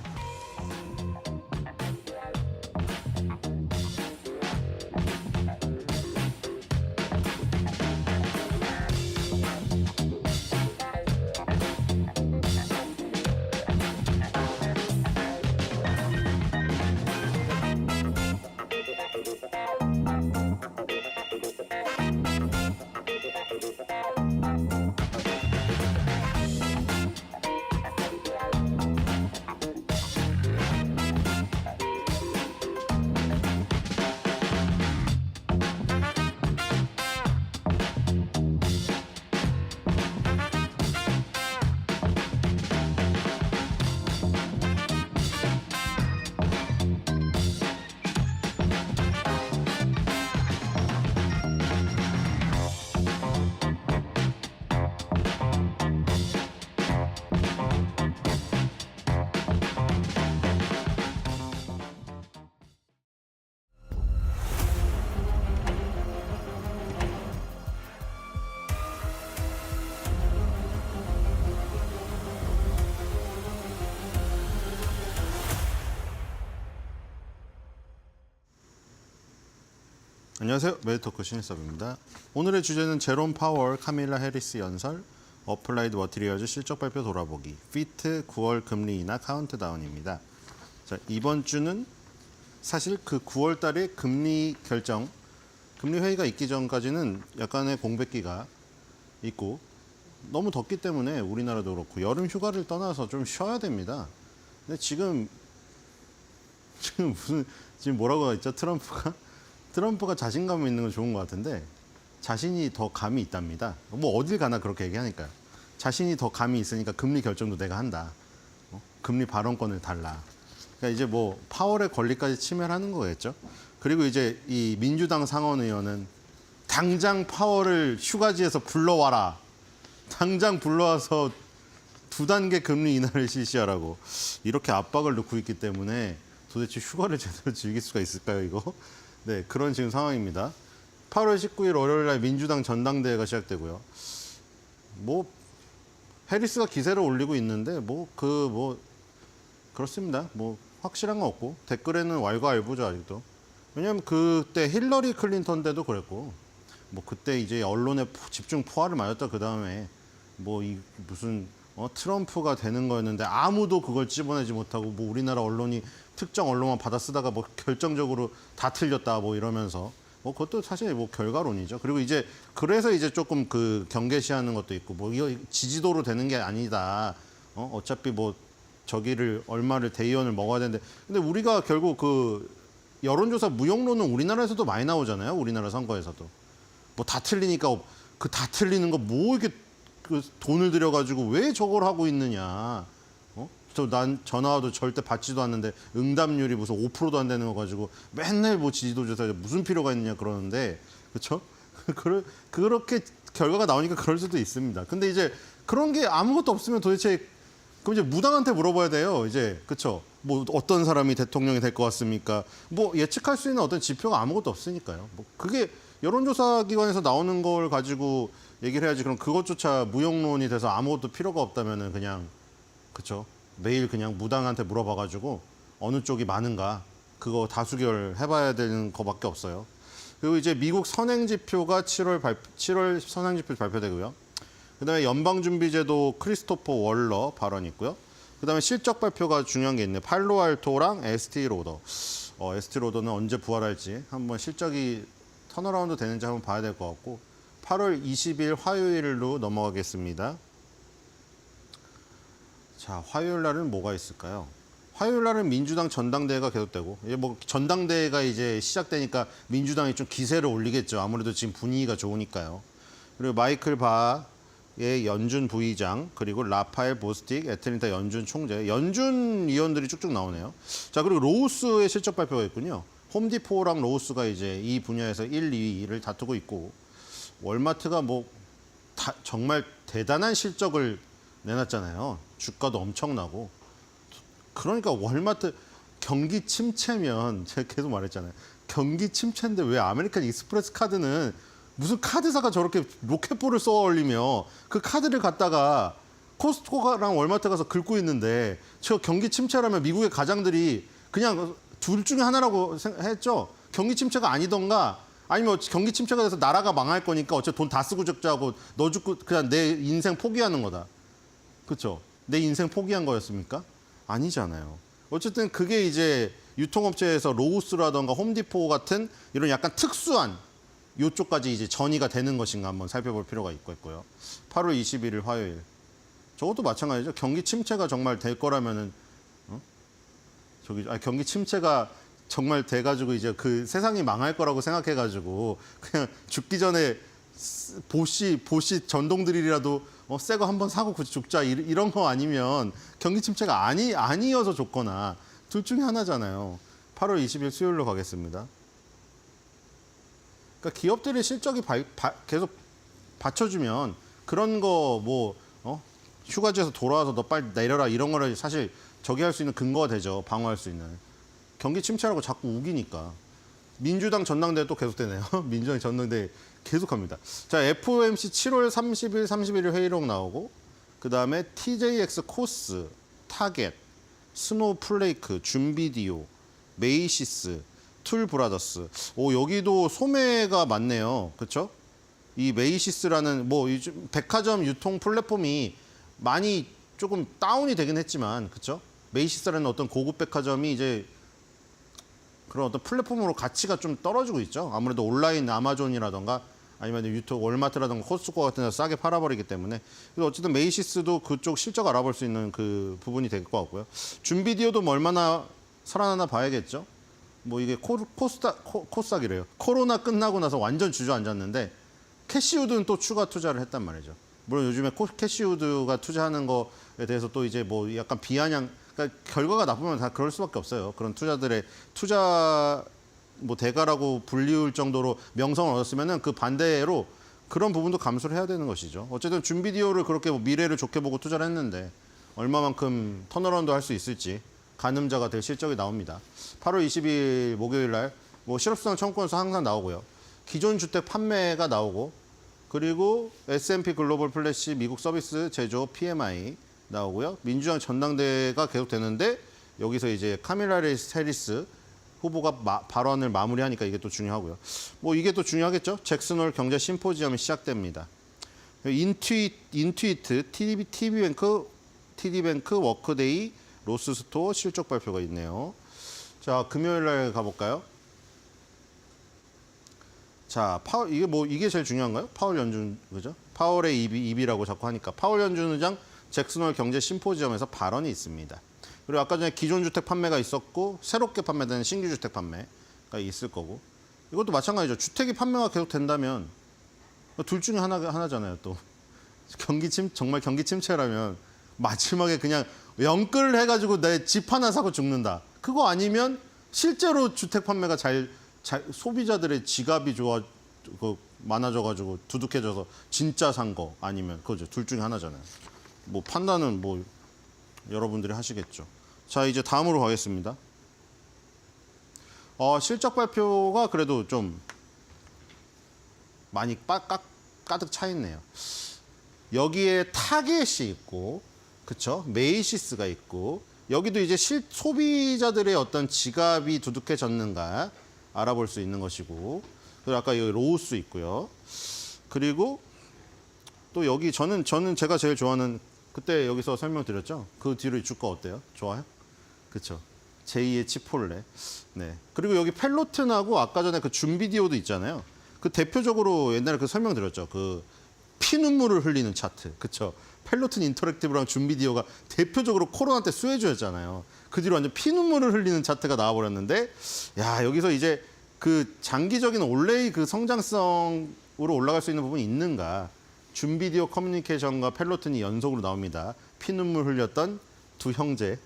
안녕하세요. 메디토크 신일섭입니다. 오늘의 주제는 제롬 파월, 카밀라 해리스 연설, 어플라이드 머티리얼즈 실적 발표 돌아보기, 피트 9월 금리 인하 카운트다운입니다. 자, 이번 주는 사실 그 9월 달에 금리 결정, 금리 회의가 있기 전까지는 약간의 공백기가 있고 너무 덥기 때문에 우리나라도 그렇고 여름 휴가를 떠나서 좀 쉬어야 됩니다. 근데 지금 뭐라고 했죠? 트럼프가 자신감 있는 건 좋은 것 같은데 자신이 더 감이 있답니다. 뭐 어딜 가나 그렇게 얘기하니까요. 자신이 더 감이 있으니까 금리 결정도 내가 한다. 금리 발언권을 달라. 그러니까 이제 뭐 파월의 권리까지 침해하는 거겠죠. 그리고 이제 이 민주당 상원 의원은 당장 파월을 휴가지에서 불러와라. 당장 불러와서 2단계 금리 인하를 실시하라고 이렇게 압박을 넣고 있기 때문에 도대체 휴가를 제대로 즐길 수가 있을까요, 이거? 네, 그런 지금 상황입니다. 8월 19일 월요일 날 민주당 전당대회가 시작되고요. 뭐 해리스가 기세를 올리고 있는데 그렇습니다. 뭐 확실한 건 없고 댓글에는 왈가왈부죠 아직도. 왜냐하면 그때 힐러리 클린턴 때도 그랬고 뭐 그때 이제 언론의 집중 포화를 맞았다 그 다음에 뭐 무슨 트럼프가 되는 거였는데 아무도 그걸 찝어내지 못하고 뭐 우리나라 언론이 특정 언론만 받아 쓰다가 뭐 결정적으로 다 틀렸다 뭐 이러면서 뭐 그것도 사실 뭐 결과론이죠. 그리고 이제 그래서 이제 조금 그 경계시하는 것도 있고 뭐 이거 지지도로 되는 게 아니다. 어차피 뭐 저기를 얼마를 대의원을 먹어야 되는데 근데 우리가 결국 그 여론조사 무용론은 우리나라에서도 많이 나오잖아요. 우리나라 선거에서도 뭐 다 틀리니까 그 다 틀리는 거 뭐 이렇게 그 돈을 들여가지고 왜 저걸 하고 있느냐. 난 전화와도 절대 받지도 않는데 응답률이 무슨 5%도 안 되는 거 가지고 맨날 뭐 지지도 조사에 무슨 필요가 있느냐 그러는데 그렇죠? 그렇게 결과가 나오니까 그럴 수도 있습니다. 근데 이제 그런 게 아무것도 없으면 도대체 그럼 이제 무당한테 물어봐야 돼요. 이제 그렇죠? 뭐 어떤 사람이 대통령이 될 것 같습니까? 뭐 예측할 수 있는 어떤 지표가 아무것도 없으니까요. 뭐 그게 여론조사 기관에서 나오는 걸 가지고 얘기를 해야지. 그럼 그것조차 무용론이 돼서 아무것도 필요가 없다면은 그냥 그렇죠? 매일 그냥 무당한테 물어봐가지고 어느 쪽이 많은가 그거 다수결 해봐야 되는 거밖에 없어요. 그리고 이제 미국 선행지표가 7월 선행지표 발표되고요. 그다음에 연방준비제도 크리스토퍼 월러 발언이 있고요. 그다음에 실적 발표가 중요한 게 있네요. 팔로알토랑 에스티로더. 에스티로더는 언제 부활할지 한번 실적이 턴어라운드 되는지 한번 봐야 될 것 같고 8월 20일 화요일로 넘어가겠습니다. 자, 화요일 날은 뭐가 있을까요? 화요일 날은 민주당 전당대회가 계속되고 이제 뭐 전당대회가 이제 시작되니까 민주당이 좀 기세를 올리겠죠. 아무래도 지금 분위기가 좋으니까요. 그리고 마이클 바의 연준 부의장 그리고 라파엘 보스틱, 애틀랜타 연준 총재, 연준 위원들이 쭉쭉 나오네요. 자, 그리고 로우스의 실적 발표가 있군요. 홈디포랑 로우스가 이제 이 분야에서 1, 2위를 다투고 있고 월마트가 뭐 정말 대단한 실적을 내놨잖아요. 주가도 엄청나고. 그러니까 월마트 경기 침체면 제가 계속 말했잖아요. 경기 침체인데 왜 아메리칸 익스프레스 카드는 무슨 카드사가 저렇게 로켓볼을 쏘아 올리며 그 카드를 갖다가 코스트코랑 월마트 가서 긁고 있는데 저 경기 침체라면 미국의 가장들이 그냥 둘 중에 하나라고 했죠. 경기 침체가 아니던가 아니면 경기 침체가 돼서 나라가 망할 거니까 어차피 돈 다 쓰고 적자하고 너 죽고 그냥 내 인생 포기하는 거다. 그렇죠? 내 인생 포기한 거였습니까? 아니잖아요. 어쨌든 그게 이제 유통업체에서 로우스라던가 홈디포 같은 이런 약간 특수한 요쪽까지 이제 전이가 되는 것인가 한번 살펴볼 필요가 있고요. 8월 21일 화요일. 저것도 마찬가지죠. 경기 침체가 정말 될 거라면은 경기 침체가 정말 돼가지고 이제 그 세상이 망할 거라고 생각해가지고 그냥 죽기 전에 보시 전동 드릴이라도 새 거 한번 사고 죽자 이런 거 아니면 경기 침체가 아니어서 좋거나 둘 중에 하나잖아요. 8월 20일 수요일로 가겠습니다. 그러니까 기업들의 실적이 계속 받쳐주면 그런 거 뭐 휴가지에서 돌아와서 너 빨리 내려라 이런 거를 사실 저기 할 수 있는 근거가 되죠. 방어할 수 있는. 경기 침체라고 자꾸 우기니까. 민주당 전당대회 또 계속되네요. 민주당 전당대회 계속합니다. 자, FOMC 7월 30일, 31일 회의록 나오고 그다음에 TJX 코스, 타겟, 스노우플레이크, 준비디오, 메이시스, 툴 브라더스. 오, 여기도 소매가 많네요. 그렇죠? 이 메이시스라는 뭐 요즘 백화점 유통 플랫폼이 많이 조금 다운이 되긴 했지만, 그렇죠? 메이시스라는 어떤 고급 백화점이 이제 그런 어떤 플랫폼으로 가치가 좀 떨어지고 있죠. 아무래도 온라인 아마존이라던가 아니면 유튜브 월마트라든가 코스트코 같은 데서 싸게 팔아버리기 때문에. 그래서 어쨌든 메이시스도 그쪽 실적 알아볼 수 있는 그 부분이 될 것 같고요. 준비디오도 뭐 얼마나 살아나나 봐야겠죠. 뭐 이게 코스닥이래요. 코로나 끝나고 나서 완전 주저앉았는데 캐시우드는 또 추가 투자를 했단 말이죠. 물론 요즘에 캐시우드가 투자하는 거에 대해서 또 이제 뭐 약간 비아냥, 그러니까 결과가 나쁘면 다 그럴 수밖에 없어요. 그런 투자들의 투자 뭐 대가라고 불리울 정도로 명성을 얻었으면은 그 반대로 그런 부분도 감수를 해야 되는 것이죠. 어쨌든 준비디오를 그렇게 뭐 미래를 좋게 보고 투자를 했는데 얼마만큼 턴어라운드 할 수 있을지 가늠자가 될 실적이 나옵니다. 8월 20일 목요일 날 뭐 실업수당 청구건수 항상 나오고요. 기존 주택 판매가 나오고, 그리고 S&P 글로벌 플래시 미국 서비스 제조 PMI 나오고요. 민주당 전당대회가 계속되는데 여기서 이제 카밀라 해리스 후보가 발언을 마무리하니까 이게 또 중요하고요. 뭐 이게 또 중요하겠죠. 잭슨홀 경제 심포지엄이 시작됩니다. 인투이트, TD뱅크, 워크데이, 로스스토어 실적 발표가 있네요. 자, 금요일 날 가볼까요? 자, 이게 제일 중요한가요? 파월 연준, 그죠? 파월의 입이라고 자꾸 하니까. 파월 연준 의장 잭슨홀 경제 심포지엄에서 발언이 있습니다. 그리고 아까 전에 기존 주택 판매가 있었고, 새롭게 판매되는 신규 주택 판매가 있을 거고. 이것도 마찬가지죠. 주택이 판매가 계속 된다면 둘 중에 하나잖아요, 또. 정말 경기 침체라면 마지막에 그냥 영끌을 해가지고 내 집 하나 사고 죽는다. 그거 아니면 실제로 주택 판매가 소비자들의 지갑이 많아져가지고 두둑해져서 진짜 산 거 아니면 그죠. 둘 중에 하나잖아요. 뭐 판단은 뭐 여러분들이 하시겠죠. 자, 이제 다음으로 가겠습니다. 실적 발표가 그래도 좀 많이 가득 차 있네요. 여기에 타겟이 있고, 그쵸? 메이시스가 있고, 여기도 이제 소비자들의 어떤 지갑이 두둑해졌는가 알아볼 수 있는 것이고, 그리고 아까 여기 로우스 있고요. 그리고 또 여기 저는 제가 제일 좋아하는, 그때 여기서 설명드렸죠? 그 뒤로 주가 어때요? 좋아요? 그쵸? 제2의 치폴레. 네. 그리고 여기 펠로튼하고 아까 전에 그 준비디오도 있잖아요. 그 대표적으로 옛날에 그 설명드렸죠. 그 피눈물을 흘리는 차트. 그쵸? 펠로튼 인터랙티브랑 준비디오가 대표적으로 코로나 때 수혜주였잖아요. 그 뒤로 완전 피눈물을 흘리는 차트가 나와버렸는데, 야, 여기서 이제 그 장기적인 원래의 그 성장성으로 올라갈 수 있는 부분이 있는가. 준비디오 커뮤니케이션과 펠로튼이 연속으로 나옵니다. 피눈물 흘렸던 두 형제.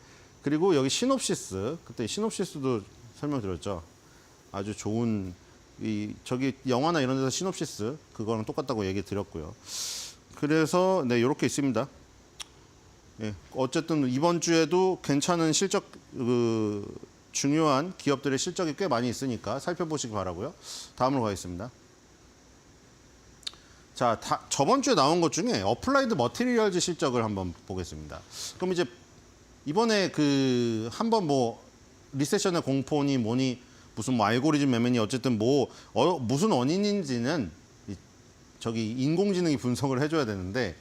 그리고 여기 시놉시스. 그때 시놉시스도 설명드렸죠. 아주 좋은, 저기 영화나 이런 데서 시놉시스 그거랑 똑같다고 얘기 드렸고요. 그래서 네, 이렇게 있습니다. 예, 어쨌든 이번 주에도 괜찮은 실적, 중요한 기업들의 실적이 꽤 많이 있으니까 살펴보시기 바라고요. 다음으로 가겠습니다. 자, 저번 주에 나온 것 중에 어플라이드 머티리얼즈 실적을 한번 보겠습니다. 그럼 이제 이번에 한번 뭐 리세션의 공포니 뭐니 무슨 뭐 알고리즘 매매니 어쨌든 무슨 원인인지는 저기 인공지능이 분석을 해줘야 되는데,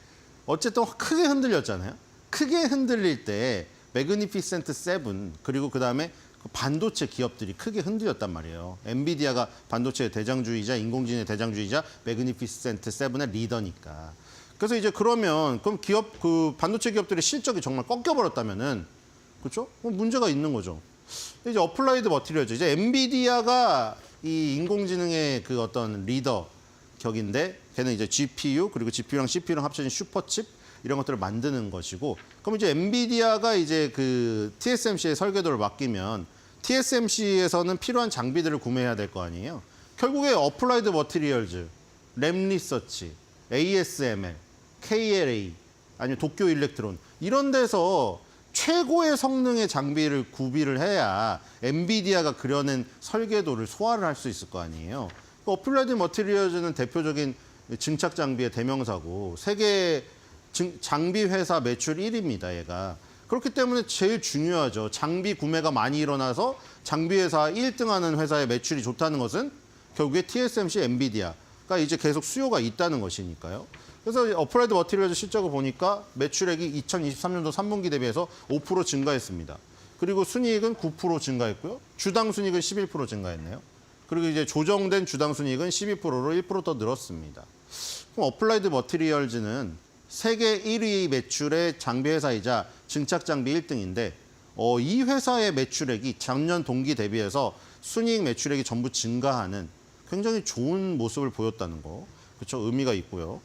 어쨌든 크게 흔들렸잖아요. 크게 흔들릴 때 매그니피센트 7 그리고 그다음에 반도체 기업들이 크게 흔들렸단 말이에요. 엔비디아가 반도체의 대장주이자 인공지능의 대장주이자 매그니피센트 7의 리더니까. 그래서 이제 그럼 반도체 기업들의 실적이 정말 꺾여버렸다면은, 그렇죠? 문제가 있는 거죠. 이제 어플라이드 머티리얼즈, 이제 엔비디아가 이 인공지능의 그 어떤 리더 격인데, 걔는 이제 GPU 그리고 GPU랑 CPU랑 합쳐진 슈퍼칩 이런 것들을 만드는 것이고, 그럼 이제 엔비디아가 이제 그 TSMC의 설계도를 맡기면 TSMC에서는 필요한 장비들을 구매해야 될 거 아니에요. 결국에 어플라이드 머티리얼즈, 램리서치, ASML, KLA 아니면 도쿄 일렉트론 이런 데서 최고의 성능의 장비를 구비를 해야 엔비디아가 그려낸 설계도를 소화를 할 수 있을 거 아니에요. 어플라이드 머티리얼즈는 대표적인 증착 장비의 대명사고 세계 장비 회사 매출 1위입니다, 얘가. 그렇기 때문에 제일 중요하죠. 장비 구매가 많이 일어나서 장비 회사 1등하는 회사의 매출이 좋다는 것은 결국에 TSMC, 엔비디아가 이제 계속 수요가 있다는 것이니까요. 그래서 어플라이드 머티리얼즈 실적을 보니까 매출액이 2023년도 3분기 대비해서 5% 증가했습니다. 그리고 순이익은 9% 증가했고요. 주당 순이익은 11% 증가했네요. 그리고 이제 조정된 주당 순이익은 12%로 1% 더 늘었습니다. 그럼 어플라이드 머티리얼즈는 세계 1위 매출의 장비 회사이자 증착 장비 1등인데 이 회사의 매출액이 작년 동기 대비해서 순이익 매출액이 전부 증가하는 굉장히 좋은 모습을 보였다는 거. 그렇죠? 의미가 있고요.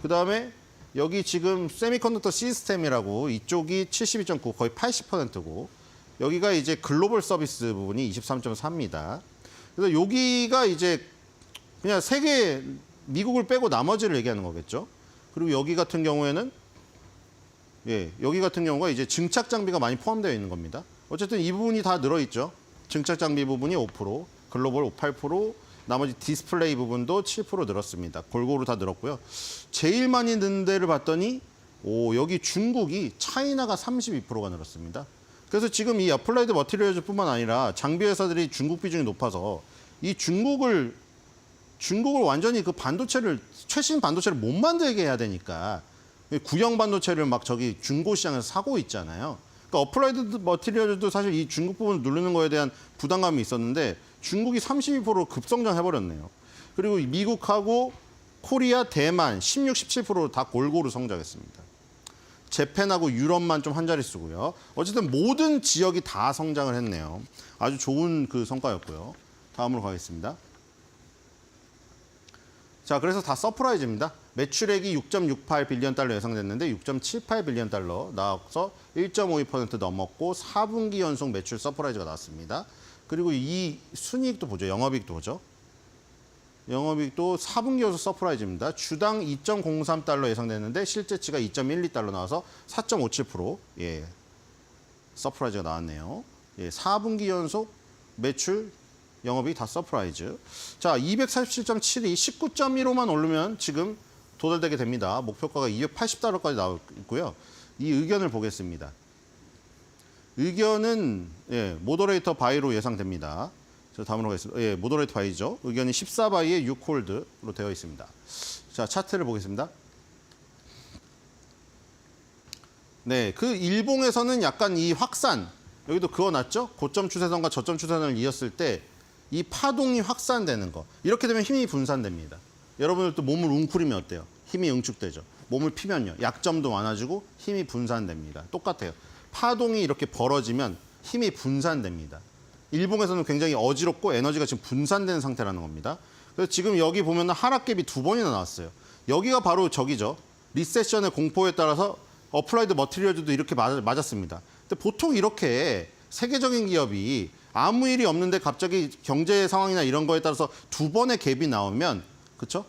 그다음에 여기 지금 세미컨덕터 시스템이라고 이쪽이 72.9 거의 80%고 여기가 이제 글로벌 서비스 부분이 23.4입니다. 그래서 여기가 이제 그냥 세계 미국을 빼고 나머지를 얘기하는 거겠죠. 그리고 여기 같은 경우에는 여기 같은 경우가 이제 증착 장비가 많이 포함되어 있는 겁니다. 어쨌든 이 부분이 다 늘어 있죠. 증착 장비 부분이 5%, 글로벌 8%, 나머지 디스플레이 부분도 7% 늘었습니다. 골고루 다 늘었고요. 제일 많이 는 데를 봤더니 여기 중국이 차이나가 32%가 늘었습니다. 그래서 지금 이 어플라이드 머티리얼즈뿐만 아니라 장비 회사들이 중국 비중이 높아서 이 중국을 완전히 그 반도체를 최신 반도체를 못 만들게 해야 되니까 구형 반도체를 막 저기 중고 시장에서 사고 있잖아요. 그러니까 어플라이드 머티리얼도 사실 이 중국 부분을 누르는 거에 대한 부담감이 있었는데 중국이 32% 급성장 해버렸네요. 그리고 미국하고 코리아, 대만 16, 17% 다 골고루 성장했습니다. 재팬하고 유럽만 좀 한 자릿수고요. 어쨌든 모든 지역이 다 성장을 했네요. 아주 좋은 그 성과였고요. 다음으로 가겠습니다. 자, 그래서 다 서프라이즈입니다. 매출액이 6.68 빌리언 달러 예상됐는데 6.78 빌리언 달러 나와서 1.52% 넘었고 4분기 연속 매출 서프라이즈가 나왔습니다. 그리고 이 순이익도 보죠. 영업이익도 보죠. 영업이익도 4분기 연속 서프라이즈입니다. 주당 2.03달러 예상됐는데 실제치가 2.12달러 나와서 4.57% 서프라이즈가 나왔네요. 4분기 연속 매출 영업이 다 서프라이즈. 자, 247.72, 19.15만 오르면 지금 도달되게 됩니다. 목표가가 280달러까지 나오고 있고요. 이 의견을 보겠습니다. 의견은 모더레이터 바이로 예상됩니다. 자, 다음으로 가겠습니다. 모더레이터 바이죠. 의견이 14바이에 6홀드로 되어 있습니다. 자, 차트를 보겠습니다. 네, 그 일봉에서는 약간 이 확산, 여기도 그어놨죠? 고점 추세선과 저점 추세선을 이었을 때 이 파동이 확산되는 거. 이렇게 되면 힘이 분산됩니다. 여러분들도 몸을 웅크리면 어때요? 힘이 응축되죠. 몸을 피면요. 약점도 많아지고 힘이 분산됩니다. 똑같아요. 파동이 이렇게 벌어지면 힘이 분산됩니다. 일봉에서는 굉장히 어지럽고 에너지가 지금 분산되는 상태라는 겁니다. 그래서 지금 여기 보면 하락갭이 2번이나 나왔어요. 여기가 바로 저기죠. 리세션의 공포에 따라서 어플라이드 머티리얼즈도 이렇게 맞았습니다. 근데 보통 이렇게 세계적인 기업이 아무 일이 없는데 갑자기 경제 상황이나 이런 거에 따라서 2번의 갭이 나오면, 그렇죠?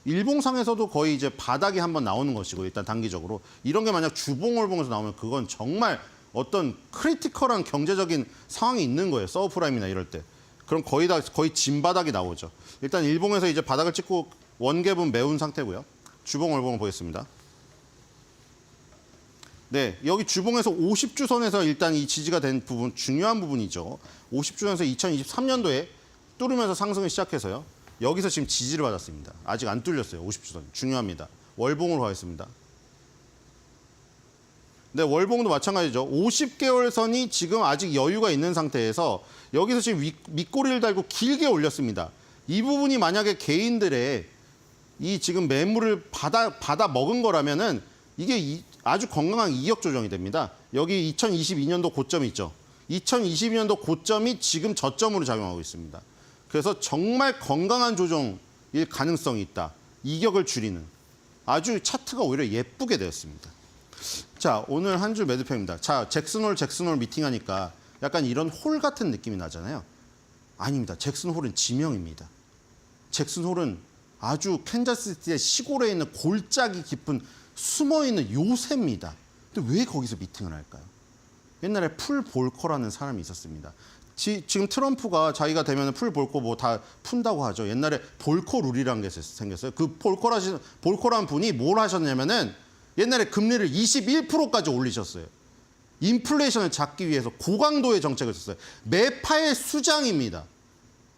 일봉상에서도 거의 이제 바닥이 한번 나오는 것이고, 일단 단기적으로 이런 게 만약 주봉월봉에서 나오면 그건 정말 어떤 크리티컬한 경제적인 상황이 있는 거예요. 서브프라임이나 이럴 때. 그럼 거의 진바닥이 나오죠. 일단 일봉에서 이제 바닥을 찍고 원갭은 메운 상태고요. 주봉월봉을 보겠습니다. 네, 여기 주봉에서 50주선에서 일단 이 지지가 된 부분, 중요한 부분이죠. 50주선에서 2023년도에 뚫으면서 상승을 시작해서요. 여기서 지금 지지를 받았습니다. 아직 안 뚫렸어요. 50주선. 중요합니다. 월봉으로 가겠습니다. 네, 월봉도 마찬가지죠. 50개월 선이 지금 아직 여유가 있는 상태에서 여기서 지금 밑꼬리를 달고 길게 올렸습니다. 이 부분이 만약에 개인들의 이 지금 매물을 받아 먹은 거라면은 이게 아주 건강한 이격 조정이 됩니다. 여기 2022년도 고점이 있죠. 2022년도 고점이 지금 저점으로 작용하고 있습니다. 그래서 정말 건강한 조정일 가능성이 있다. 이격을 줄이는. 아주 차트가 오히려 예쁘게 되었습니다. 자, 오늘 한 줄 매도표입니다. 자, 잭슨홀 미팅하니까 약간 이런 홀 같은 느낌이 나잖아요. 아닙니다. 잭슨홀은 지명입니다. 잭슨홀은 아주 캔자스시티의 시골에 있는 골짜기 깊은 숨어있는 요새입니다. 근데 왜 거기서 미팅을 할까요? 옛날에 풀 볼커라는 사람이 있었습니다. 지금 트럼프가 자기가 되면 풀 볼커 뭐 다 푼다고 하죠. 옛날에 볼커 룰이라는 게 생겼어요. 그 볼커라는 분이 뭘 하셨냐면은 옛날에 금리를 21%까지 올리셨어요. 인플레이션을 잡기 위해서 고강도의 정책을 썼어요. 매파의 수장입니다.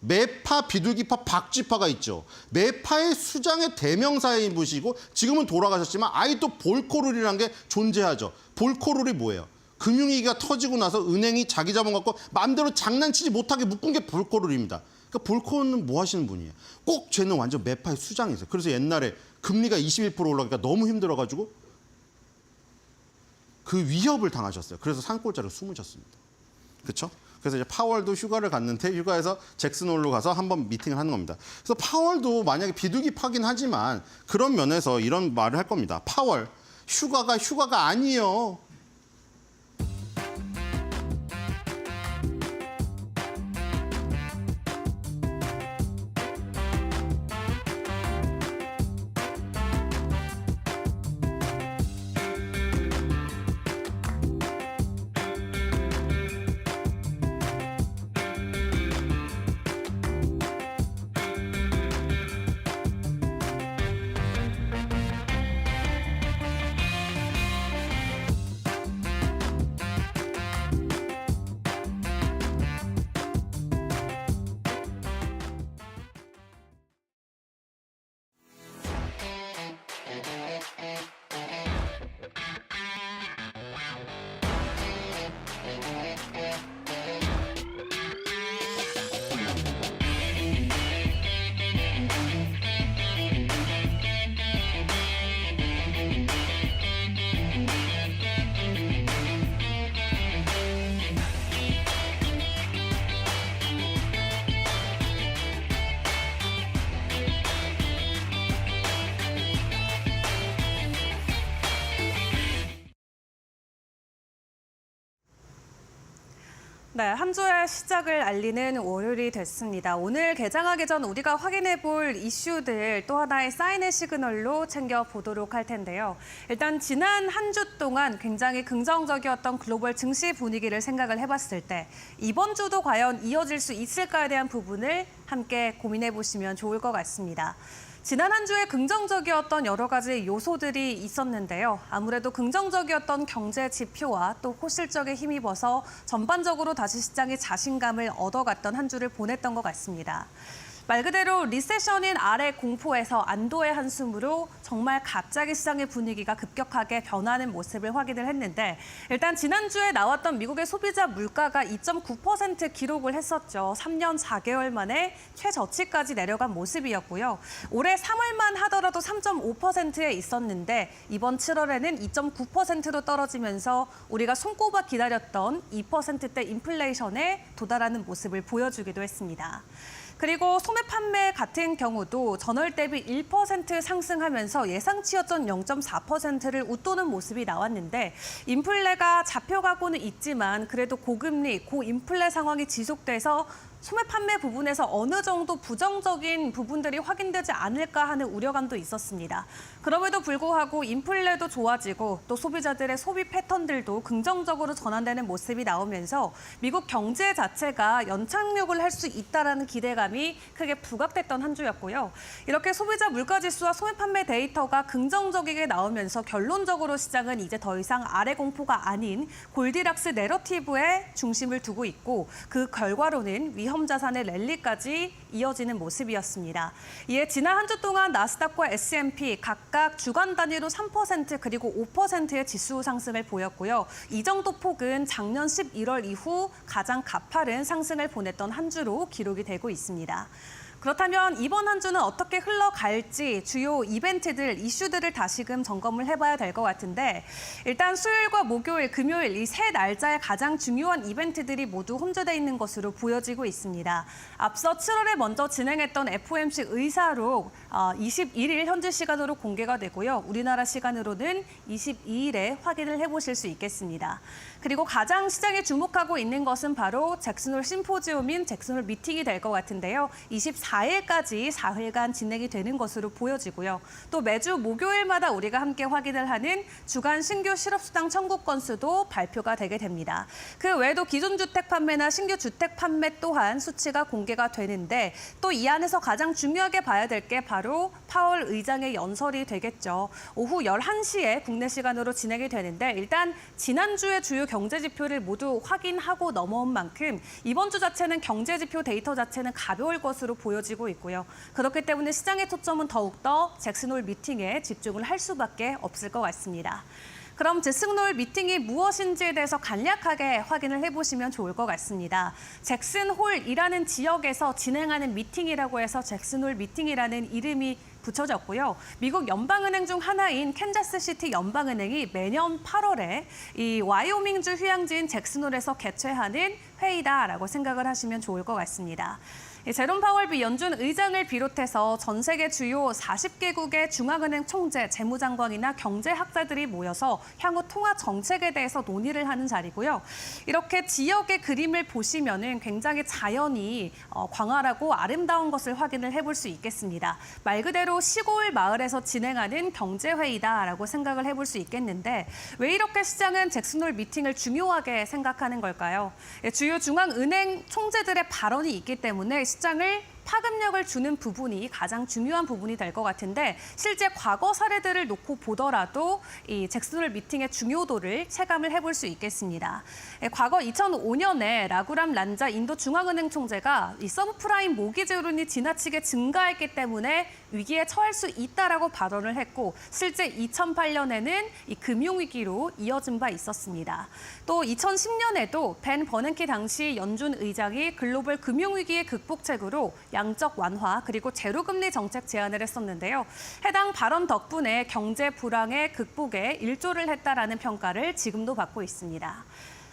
매파, 비둘기파, 박쥐파가 있죠. 매파의 수장의 대명사인 분이시고 지금은 돌아가셨지만 아직도 볼코룰이라는 게 존재하죠. 볼코룰이 뭐예요? 금융위기가 터지고 나서 은행이 자기 자본 갖고 마음대로 장난치지 못하게 묶은 게 볼코룰입니다. 그러니까 볼코룰은 뭐 하시는 분이에요? 꼭 쟤는 완전 매파의 수장이세요. 그래서 옛날에 금리가 21% 올라가니까 너무 힘들어가지고 그 위협을 당하셨어요. 그래서 산골짜기로 숨으셨습니다. 그렇죠? 그래서 이제 파월도 휴가를 갔는데 휴가에서 잭슨홀로 가서 한번 미팅을 하는 겁니다. 그래서 파월도 만약에 비둘기파긴 하지만 그런 면에서 이런 말을 할 겁니다. 파월, 휴가가 아니에요. 네, 한 주의 시작을 알리는 월요일이 됐습니다. 오늘 개장하기 전 우리가 확인해 볼 이슈들 또 하나의 사인의 시그널로 챙겨보도록 할 텐데요. 일단 지난 한 주 동안 굉장히 긍정적이었던 글로벌 증시 분위기를 생각을 해봤을 때 이번 주도 과연 이어질 수 있을까에 대한 부분을 함께 고민해 보시면 좋을 것 같습니다. 지난 한 주에 긍정적이었던 여러 가지 요소들이 있었는데요. 아무래도 긍정적이었던 경제 지표와 또 호실적에 힘입어서 전반적으로 다시 시장이 자신감을 얻어갔던 한 주를 보냈던 것 같습니다. 말 그대로 리세션인 아래 공포에서 안도의 한숨으로 정말 갑자기 시장의 분위기가 급격하게 변하는 모습을 확인을 했는데 일단 지난주에 나왔던 미국의 소비자 물가가 2.9% 기록을 했었죠. 3년 4개월 만에 최저치까지 내려간 모습이었고요. 올해 3월만 하더라도 3.5%에 있었는데 이번 7월에는 2.9%로 떨어지면서 우리가 손꼽아 기다렸던 2%대 인플레이션에 도달하는 모습을 보여주기도 했습니다. 그리고 소매 판매 같은 경우도 전월 대비 1% 상승하면서 예상치였던 0.4%를 웃도는 모습이 나왔는데 인플레가 잡혀가고는 있지만 그래도 고금리, 고인플레 상황이 지속돼서 소매 판매 부분에서 어느 정도 부정적인 부분들이 확인되지 않을까 하는 우려감도 있었습니다. 그럼에도 불구하고 인플레도 좋아지고 또 소비자들의 소비 패턴들도 긍정적으로 전환되는 모습이 나오면서 미국 경제 자체가 연착륙을 할 수 있다라는 기대감이 크게 부각됐던 한 주였고요. 이렇게 소비자 물가지수와 소매 판매 데이터가 긍정적이게 나오면서 결론적으로 시장은 이제 더 이상 아래 공포가 아닌 골디락스 내러티브에 중심을 두고 있고 그 결과로는 위험 자산의 랠리까지 이어지는 모습이었습니다. 이에 지난 한 주 동안 나스닥과 S&P 각각 주간 단위로 3% 그리고 5%의 지수 상승을 보였고요. 이 정도 폭은 작년 11월 이후 가장 가파른 상승을 보냈던 한 주로 기록이 되고 있습니다. 그렇다면 이번 한 주는 어떻게 흘러갈지 주요 이벤트들, 이슈들을 다시금 점검을 해봐야 될 것 같은데 일단 수요일과 목요일, 금요일 이 세 날짜에 가장 중요한 이벤트들이 모두 혼재돼 있는 것으로 보여지고 있습니다. 앞서 7월에 먼저 진행했던 FOMC 의사록 21일 현지 시간으로 공개가 되고요. 우리나라 시간으로는 22일에 확인을 해보실 수 있겠습니다. 그리고 가장 시장에 주목하고 있는 것은 바로 잭슨홀 심포지움인 잭슨홀 미팅이 될 것 같은데요. 24 4일까지 사흘간 진행이 되는 것으로 보여지고요. 또 매주 목요일마다 우리가 함께 확인을 하는 주간 신규 실업수당 청구 건수도 발표가 되게 됩니다. 그 외에도 기존 주택 판매나 신규 주택 판매 또한 수치가 공개가 되는데 또 이 안에서 가장 중요하게 봐야 될 게 바로 파월 의장의 연설이 되겠죠. 오후 11시에 국내 시간으로 진행이 되는데 일단 지난주의 주요 경제 지표를 모두 확인하고 넘어온 만큼 이번 주 자체는 경제 지표 데이터 자체는 가벼울 것으로 보여지고 있고요. 그렇기 때문에 시장의 초점은 더욱더 잭슨홀 미팅에 집중을 할 수밖에 없을 것 같습니다. 그럼 잭슨홀 미팅이 무엇인지에 대해서 간략하게 확인을 해보시면 좋을 것 같습니다. 잭슨홀이라는 지역에서 진행하는 미팅이라고 해서 잭슨홀 미팅이라는 이름이 붙여졌고요. 미국 연방은행 중 하나인 캔자스시티 연방은행이 매년 8월에 이 와이오밍주 휴양지인 잭슨홀에서 개최하는 회의다라고 생각을 하시면 좋을 것 같습니다. 제롬 파월 미 연준 의장을 비롯해서 전 세계 주요 40개국의 중앙은행 총재, 재무장관이나 경제학자들이 모여서 향후 통화 정책에 대해서 논의를 하는 자리고요. 이렇게 지역의 그림을 보시면은 굉장히 자연이 광활하고 아름다운 것을 확인을 해볼 수 있겠습니다. 말 그대로 시골 마을에서 진행하는 경제회의다라고 생각을 해볼 수 있겠는데 왜 이렇게 시장은 잭슨홀 미팅을 중요하게 생각하는 걸까요? 주요 중앙은행 총재들의 발언이 있기 때문에 시장을 파급력을 주는 부분이 가장 중요한 부분이 될 것 같은데 실제 과거 사례들을 놓고 보더라도 이 잭슨홀 미팅의 중요도를 체감을 해볼 수 있겠습니다. 과거 2005년에 라구람 란자 인도 중앙은행 총재가 이 서브프라임 모기지 흐름이 지나치게 증가했기 때문에 위기에 처할 수 있다라고 발언을 했고 실제 2008년에는 이 금융위기로 이어진 바 있었습니다. 또 2010년에도 벤 버냉키 당시 연준 의장이 글로벌 금융위기의 극복책으로 양적 완화 그리고 제로금리 정책 제안을 했었는데요. 해당 발언 덕분에 경제 불황의 극복에 일조를 했다라는 평가를 지금도 받고 있습니다.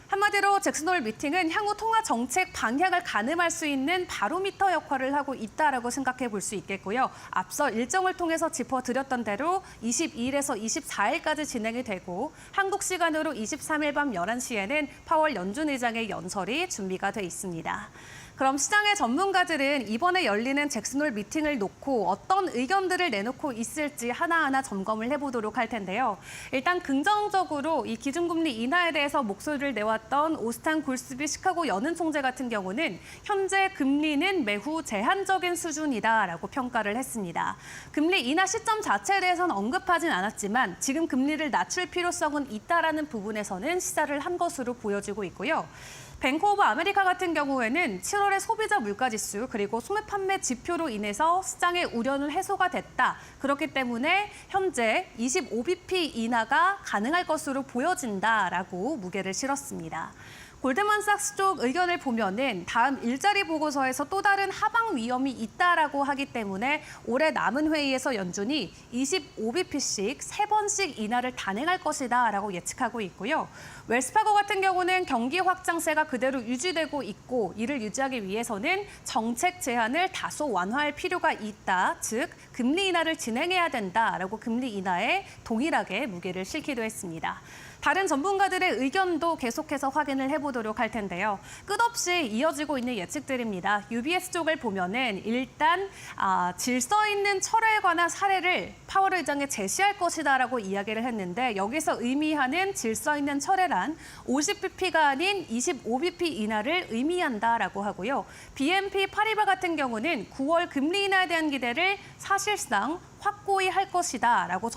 한마디로 잭슨홀 미팅은 향후 통화 정책 방향을 가늠할 수 있는 바로미터 역할을 하고 있다라고 생각해 볼 수 있겠고요. 앞서 일정을 통해서 짚어드렸던 대로 22일에서 24일까지 진행이 되고 한국 시간으로 23일 밤 11시에는 파월 연준 의장의 연설이 준비가 돼 있습니다. 그럼 시장의 전문가들은 이번에 열리는 잭슨홀 미팅을 놓고 어떤 의견들을 내놓고 있을지 하나하나 점검을 해보도록 할 텐데요. 일단 긍정적으로 이 기준금리 인하에 대해서 목소리를 내왔던 오스탄 굴스비 시카고 연은 총재 같은 경우는 현재 금리는 매우 제한적인 수준이다라고 평가를 했습니다. 금리 인하 시점 자체에 대해서는 언급하진 않았지만 지금 금리를 낮출 필요성은 있다라는 부분에서는 시사를 한 것으로 보여지고 있고요. 뱅크 오브 아메리카 같은 경우에는 7월의 소비자 물가지수 그리고 소매 판매 지표로 인해서 시장의 우려는 해소가 됐다. 그렇기 때문에 현재 25bp 인하가 가능할 것으로 보여진다라고 무게를 실었습니다. 골드만삭스 쪽 의견을 보면은 다음 일자리 보고서에서 또 다른 하방 위험이 있다라고 하기 때문에 올해 남은 회의에서 연준이 25bp씩 3번씩 인하를 단행할 것이다라고 예측하고 있고요. 웰스파고 같은 경우는 경기 확장세가 그대로 유지되고 있고 이를 유지하기 위해서는 정책 제한을 다소 완화할 필요가 있다. 즉 금리 인하를 진행해야 된다라고 금리 인하에 동일하게 무게를 실기도 했습니다. 다른 전문가들의 의견도 계속해서 확인을 해보도록 할 텐데요. 끝없이 이어지고 있는 예측들입니다. UBS 쪽을 보면은 일단 질서 있는 철회에 관한 사례를 파월 의장에 제시할 것이다라고 이야기를 했는데 여기서 의미하는 질서 있는 철회란 50bp가 아닌 25bp 인하를 의미한다라고 하고요. BNP 파리바 같은 경우는 9월 금리 인하에 대한 기대를 사실상 확고히 할 것이다라고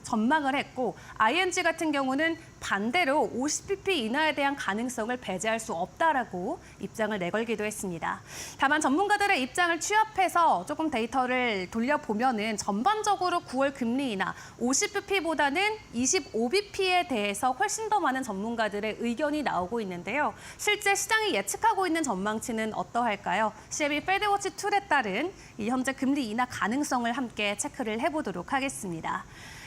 전망을 했고 ING 같은 경우는 반대로 50bp 인하에 대한 가능성을 배제할 수 없다라고 입장을 내걸기도 했습니다. 다만 전문가들의 입장을 취합해서 조금 데이터를 돌려보면은 전반적으로 9월 금리 인하 50bp보다는 25bp에 대해서 훨씬 더 많은 전문가들의 의견이 나오고 있는데요. 실제 시장이 예측하고 있는 전망치는 어떠할까요? CME 페드워치 툴에 따른 이 현재 금리 인하 가능성을 함께 체크를 해보도록 하겠습니다.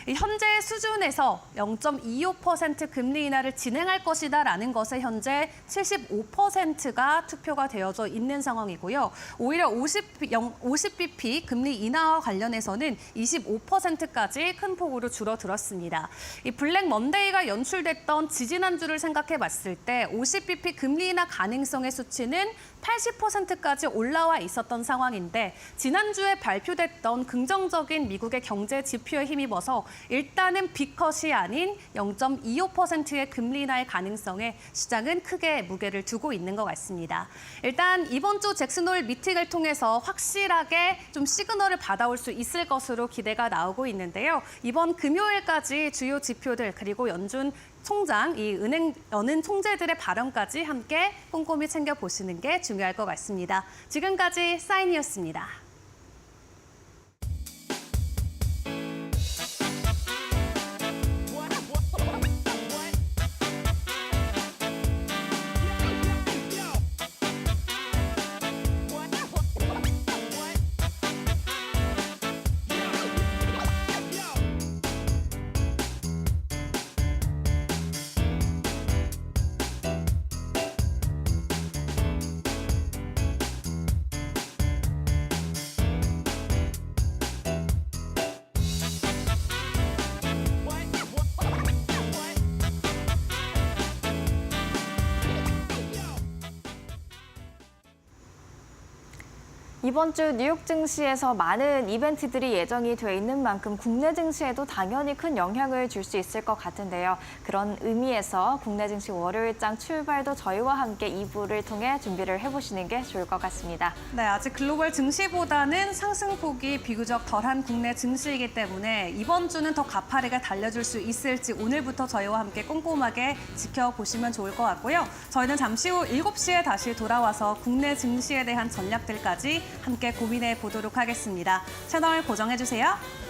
이 현재 수준에서 0.25% 금리 인하를 진행할 것이다라는 것에 현재 75%가 투표가 되어져 있는 상황이고요. 오히려 50bp 금리 인하와 관련해서는 25%까지 큰 폭으로 줄어들었습니다. 이 블랙 먼데이가 연출됐던 지지난주를 생각해 봤을 때 50bp 금리 인하 가능성의 수치는 80%까지 올라와 있었던 상황인데 지난주에 발표됐던 긍정적인 미국의 경제 지표에 힘입어서 일단은 B컷이 아닌 0.25%의 금리 인하의 가능성에 시장은 크게 무게를 두고 있는 것 같습니다. 일단 이번 주 잭슨홀 미팅을 통해서 확실하게 좀 시그널을 받아올 수 있을 것으로 기대가 나오고 있는데요. 이번 금요일까지 주요 지표들 그리고 연준 총장, 이 은행 총재들의 발언까지 함께 꼼꼼히 챙겨보시는 게 중요할 것 같습니다. 지금까지 사인이었습니다. 이번 주 뉴욕 증시에서 많은 이벤트들이 예정이 돼 있는 만큼 국내 증시에도 당연히 큰 영향을 줄 수 있을 것 같은데요. 그런 의미에서 국내 증시 월요일장 출발도 저희와 함께 2부를 통해 준비를 해보시는 게 좋을 것 같습니다. 네, 아직 글로벌 증시보다는 상승폭이 비교적 덜한 국내 증시이기 때문에 이번 주는 더 가파르게 달려줄 수 있을지 오늘부터 저희와 함께 꼼꼼하게 지켜보시면 좋을 것 같고요. 저희는 잠시 후 7시에 다시 돌아와서 국내 증시에 대한 전략들까지 함께 고민해 보도록 하겠습니다. 채널 고정해주세요.